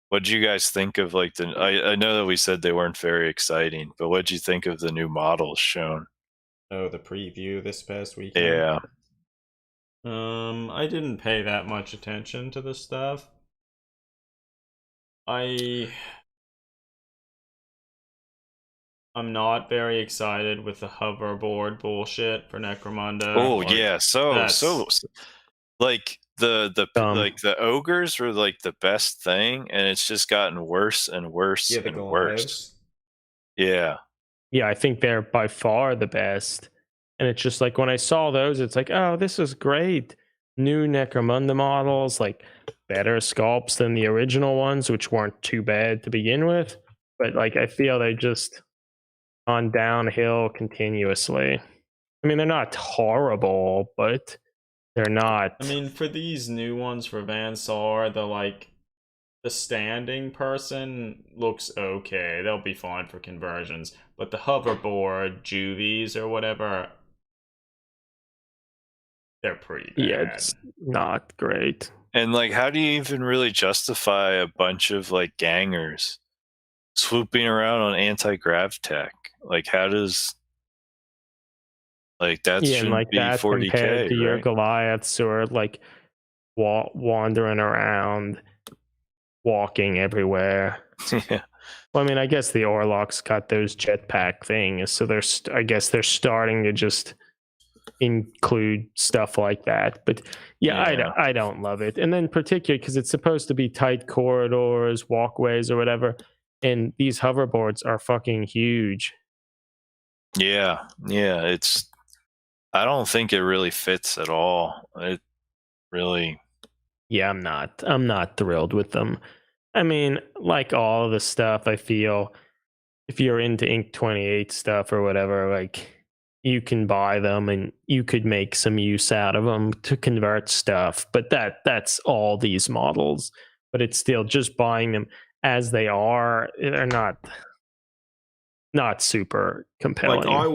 D: what did you guys think of like I know that we said they weren't very exciting, but what did you think of the new models shown?
A: Oh, the preview this past weekend.
D: Yeah.
A: I didn't pay that much attention to this stuff. I'm not very excited with the hoverboard bullshit for Necromunda.
D: Oh yeah, so like the ogres were like the best thing, and it's just gotten worse and worse and worse. Yeah.
B: Yeah, I think they're by far the best. And it's just like when I saw those, it's like, oh, this is great. New Necromunda models, like better sculpts than the original ones, which weren't too bad to begin with. But like I feel they just gone downhill continuously. I mean, they're not horrible, but they're not.
A: I mean, for these new ones for Van Sar, the standing person looks okay. They'll be fine for conversions. But the hoverboard, juvies, or whatever, they're pretty bad.
B: Yeah, it's not great.
D: And like, how do you even really justify a bunch of like gangers swooping around on anti-grav tech? Like, how does like that
B: Yeah, and
D: shouldn't
B: like
D: be
B: that
D: 40K,
B: compared to your
D: right?
B: Goliaths who are like wandering around, walking everywhere.
D: Yeah.
B: Well, I mean, I guess the Orlocks got those jetpack things, so I guess they're starting to just include stuff like that. But yeah, I don't love it. And then particularly because it's supposed to be tight corridors, walkways, or whatever, and these hoverboards are fucking huge.
D: Yeah, it's. I don't think it really fits at all. It really.
B: Yeah, I'm not thrilled with them. I mean, like all of the stuff, I feel if you're into Inc. 28 stuff or whatever, like you can buy them and you could make some use out of them to convert stuff. But that's all these models. But it's still just buying them as they are. They're not super compelling.
A: Like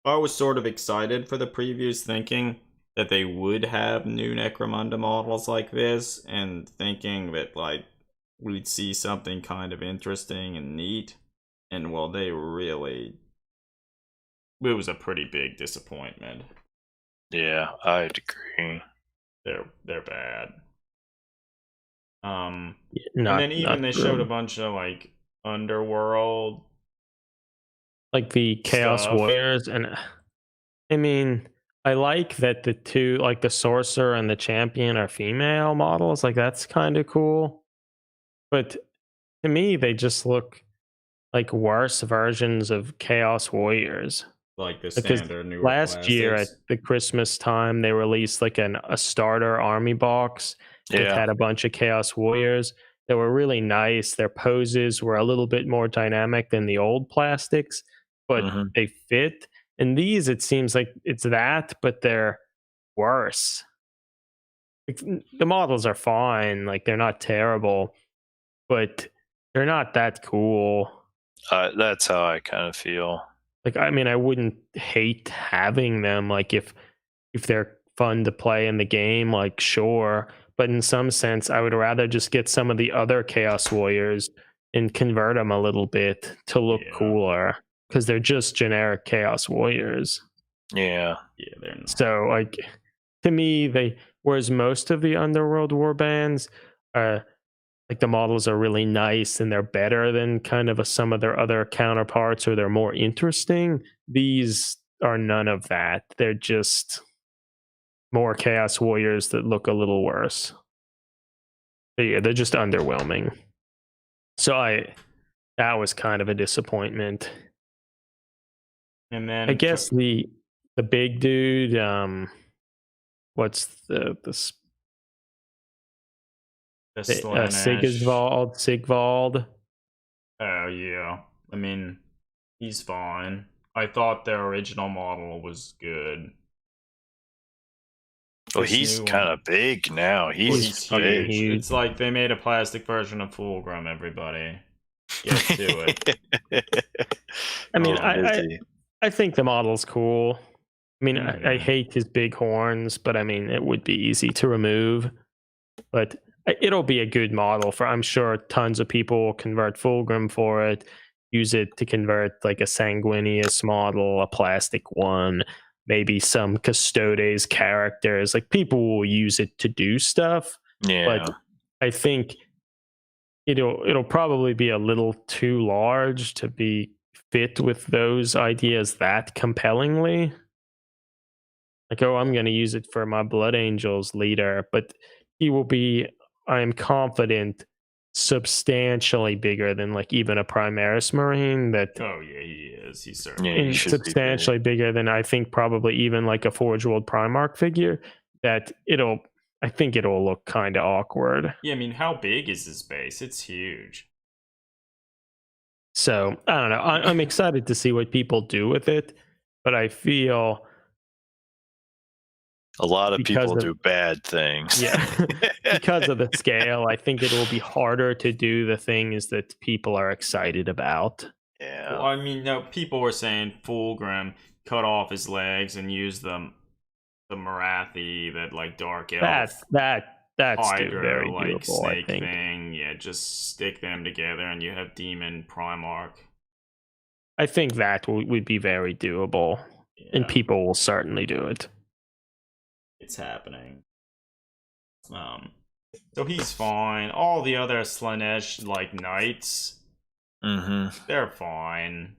A: I was sort of excited for the previews, thinking that they would have new Necromunda models like this, and thinking that like we'd see something kind of interesting and neat. And well, it was a pretty big disappointment.
D: Yeah, I'd agree.
A: They're bad.
B: not,
A: and then even they showed a bunch of like underworld,
B: like the Chaos
A: stuff.
B: Warriors, and I mean, I like that the two, like the Sorcerer and the Champion, are female models. Like that's kind of cool. But to me, they just look like worse versions of Chaos Warriors.
A: Like the
B: Because
A: standard newer
B: last year at
A: classics.
B: the Christmas time, they released like a starter army box that had a bunch of Chaos Warriors that were really nice. Their poses were a little bit more dynamic than the old plastics, but they fit. And these, it seems like it's that, but they're worse. The models are fine, like they're not terrible, but they're not that cool.
D: That's how I kind of feel.
B: Like, I mean, I wouldn't hate having them. Like, if they're fun to play in the game, like sure. But in some sense, I would rather just get some of the other Chaos Warriors and convert them a little bit to look cooler, because they're just generic Chaos Warriors.
D: Yeah,
A: they're not.
B: So, like, to me, whereas most of the Underworld warbands are like, the models are really nice and they're better than kind of some of their other counterparts, or they're more interesting. These are none of that. They're just more Chaos Warriors that look a little worse. But yeah, they're just underwhelming. So that was kind of a disappointment.
A: And then
B: I guess the big dude, what's the Sigvald.
A: Oh yeah, I mean, he's fine. I thought their original model was good.
D: Well, he's kind of big now. He's big.
A: Huge. It's like they made a plastic version of Fulgrim. Everybody, get to it.
B: I mean, I think the model's cool. I mean, I hate his big horns, but I mean, it would be easy to remove. But it'll be a good model I'm sure tons of people will convert Fulgrim for it, use it to convert like a Sanguinius model, a plastic one, maybe some Custodes characters. Like, people will use it to do stuff.
D: Yeah.
B: But I think it'll probably be a little too large to be fit with those ideas that compellingly. Like, oh, I'm going to use it for my Blood Angels leader, but he will be, I am confident, substantially bigger than like even a Primaris Marine.
A: Oh yeah, he is. He's certainly
B: substantially bigger than, I think, probably even like a Forge World Primarch figure. That I think it'll look kind of awkward.
A: Yeah, I mean, how big is his base? It's huge.
B: So I don't know. I'm excited to see what people do with it, but I feel
D: A lot of
B: Because
D: people
B: of-
D: do bad things.
B: Yeah, because of the scale, I think it will be harder to do the things that people are excited about.
D: Yeah.
A: Well, I mean, no, people were saying Fulgrim cut off his legs and use the Marathi, that like dark elf
B: That's still
A: hydra
B: very
A: like
B: doable, I
A: snake
B: think.
A: thing. Yeah, just stick them together and you have Demon Primarch.
B: I think that would be very doable, and
A: Yeah,
B: people will certainly do it.
A: it's happening. So he's fine. All the other Slanesh like knights, they're fine.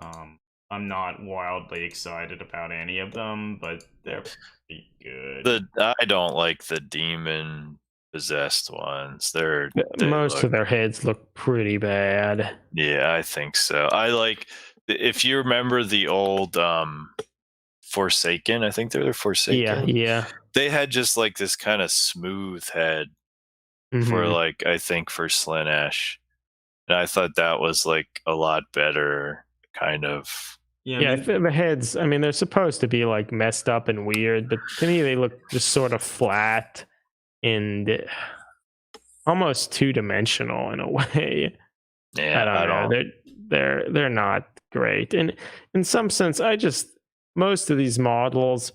A: I'm not wildly excited about any of them, but they're pretty good.
D: I don't like the demon possessed ones.
B: Most of their heads look pretty bad.
D: Yeah, I think so. I like, if you remember the old Forsaken, I think they're the Forsaken.
B: Yeah.
D: They had just like this kind of smooth head for like, I think for Slanesh. And I thought that was like a lot better kind of.
B: Yeah, the heads, I mean, they're supposed to be like messed up and weird, but to me they look just sort of flat and almost two-dimensional in a way.
D: Yeah,
B: I don't know. They're not great. And in some sense, most of these models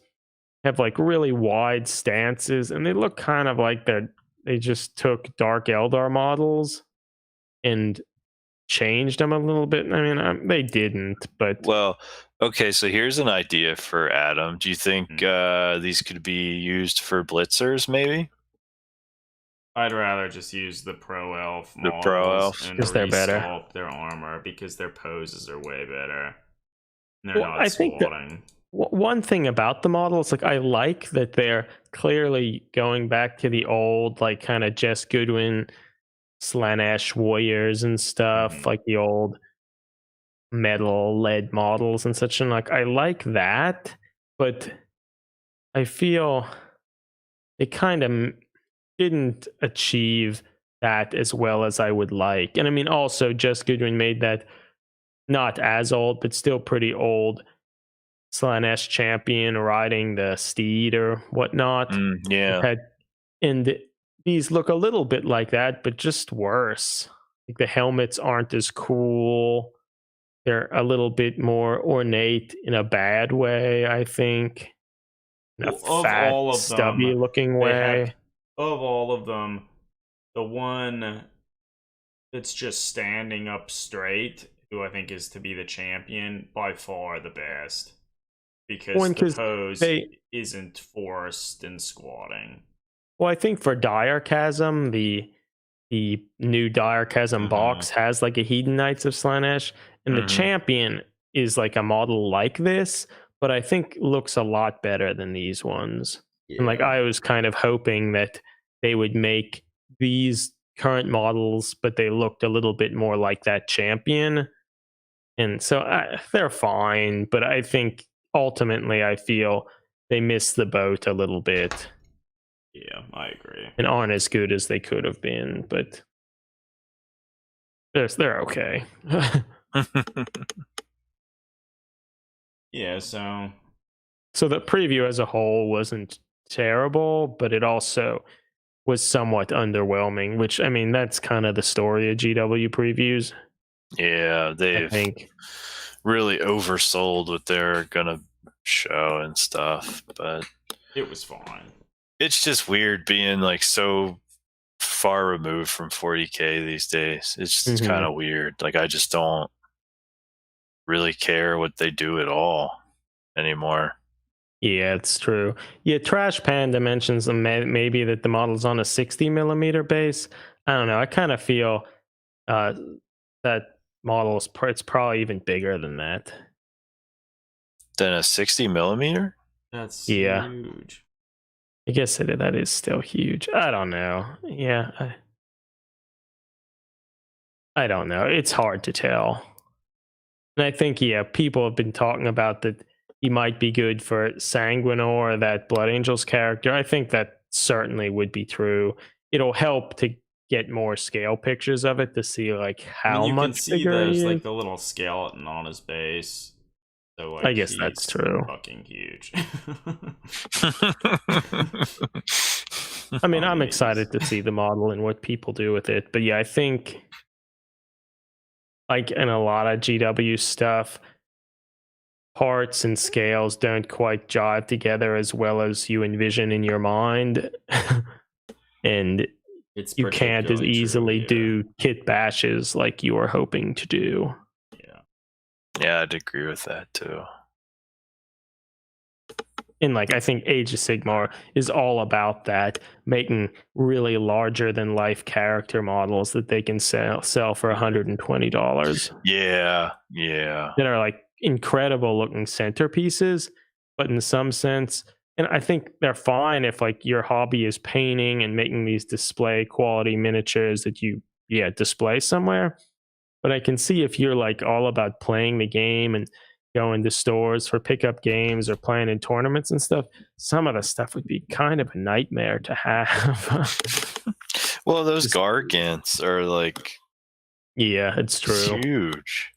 B: have like really wide stances, and they look kind of like they just took Dark Eldar models and changed them a little bit. I mean, they didn't, but
D: well, okay. So here's an idea for Adam. Do you think these could be used for blitzers? Maybe.
A: I'd rather just use the Pro Elf
D: The
A: models
D: Pro Elves,
A: and
B: because they're better.
A: resculpt their armor because their poses are way better. And they're
B: Well,
A: not
B: I think
A: squatting.
B: One thing about the models, like I like that they're clearly going back to the old, like kind of Jess Goodwin, Slanesh warriors and stuff, like the old metal lead models and such. And like I like that, but I feel they kind of didn't achieve that as well as I would like. And I mean, also Jess Goodwin made that not as old, but still pretty old Slanesh champion riding the steed or whatnot.
D: Yeah.
B: And these look a little bit like that, but just worse. Like the helmets aren't as cool. They're a little bit more ornate in a bad way, I think. In a fat, stubby looking way.
A: Of all of them, the one that's just standing up straight, who I think is to be the champion, by far the best. Because the pose isn't forced and squatting.
B: Well, I think for Dire Chasm, the new Dire Chasm box has like a Hedon Knights of Slanesh, and the champion is like a model like this, but I think looks a lot better than these ones. Yeah. And like I was kind of hoping that they would make these current models, but they looked a little bit more like that champion. And so they're fine, but I think ultimately I feel they missed the boat a little bit.
A: Yeah, I agree.
B: And aren't as good as they could have been, but they're okay.
A: Yeah, so
B: the preview as a whole wasn't terrible, but it also was somewhat underwhelming, which I mean that's kind of the story of GW previews.
D: Yeah, they've really oversold what they're gonna show and stuff, but
A: it was fine.
D: It's just weird being like so far removed from 40K these days. It's just kind of weird. Like I just don't really care what they do at all anymore.
B: Yeah, it's true. Yeah, Trash Panda mentions maybe that the model's on a 60mm base. I don't know. I kind of feel that model it's probably even bigger than that.
D: Than a 60mm?
A: That's
B: huge. I guess that is still huge. I don't know. Yeah. I don't know. It's hard to tell. And I think, people have been talking about that he might be good for Sanguinor, that Blood Angels character. I think that certainly would be true. It'll help to get more scale pictures of it to see like how much bigger
A: you can see
B: he is.
A: like the little skeleton on his base. So like,
B: I guess that's
A: he's
B: true.
A: fucking huge.
B: I mean, I'm
A: Amazing.
B: excited to see the model and what people do with it. But yeah, I think like in a lot of GW stuff, parts and scales don't quite jive together as well as you envision in your mind. And
A: It's
B: you can't as
A: particularly
B: easily
A: true,
B: do kit bashes like you were hoping to do.
A: yeah.
D: Yeah, I'd agree with that too.
B: And like I think Age of Sigmar is all about that, making really larger than life character models that they can sell for $120.
D: Yeah.
B: That are like incredible looking centerpieces, but in some sense, and I think they're fine if like your hobby is painting and making these display quality miniatures that you display somewhere. But I can see if you're like all about playing the game and going to stores for pickup games or playing in tournaments and stuff, some of the stuff would be kind of a nightmare to have.
D: Well, those Gargants are like,
B: yeah, it's true.
D: huge.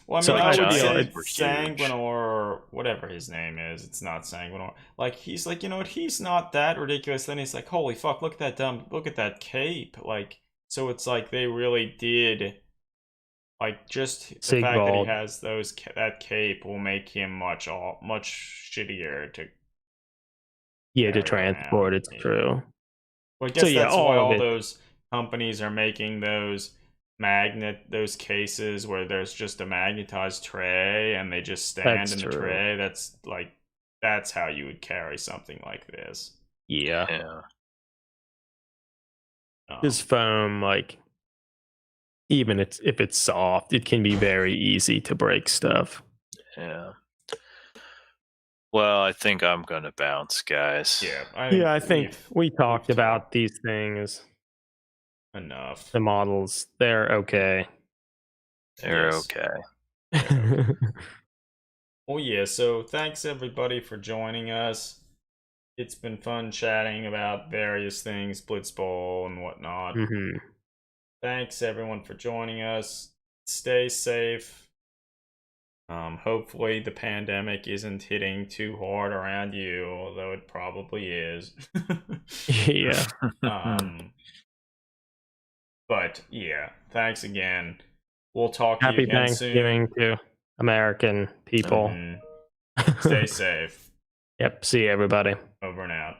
A: Well, I mean,
B: So
A: I would
D: giants
A: say
D: were huge.
A: Sanguinor, or whatever his name is. It's not Sanguinor. Like, he's like, you know what? He's not that ridiculous. Then he's like, holy fuck! Look at that cape. Like, so it's like they really did. Like, just the fact that he
B: Sigvald.
A: has that cape will make him much shittier to.
B: Yeah, to
A: carry
B: transport,
A: around.
B: it's
A: Yeah.
B: true.
A: Well, I guess
B: So, yeah,
A: that's why
B: all of
A: all
B: it.
A: those companies are making those cases where there's just a magnetized tray and they just stand
B: That's
A: in the
B: true.
A: tray. That's how you would carry something like this.
B: Yeah.
D: Yeah.
B: This foam, like, even if it's soft, it can be very easy to break stuff.
D: Yeah. Well, I think I'm gonna bounce, guys.
A: Yeah,
B: I think we talked about these things.
A: enough.
B: The models, they're okay.
D: They're
A: Yes.
D: okay.
A: Well, yeah, so thanks everybody for joining us. It's been fun chatting about various things, Blitz Bowl and whatnot.
B: Mhm.
A: Thanks everyone for joining us. Stay safe. Hopefully the pandemic isn't hitting too hard around you, although it probably is.
B: Yeah.
A: But yeah, thanks again. We'll talk to you
B: Happy
A: again
B: Thanksgiving
A: soon.
B: to American people.
A: Stay safe.
B: Yep. See you, everybody.
A: Over and out.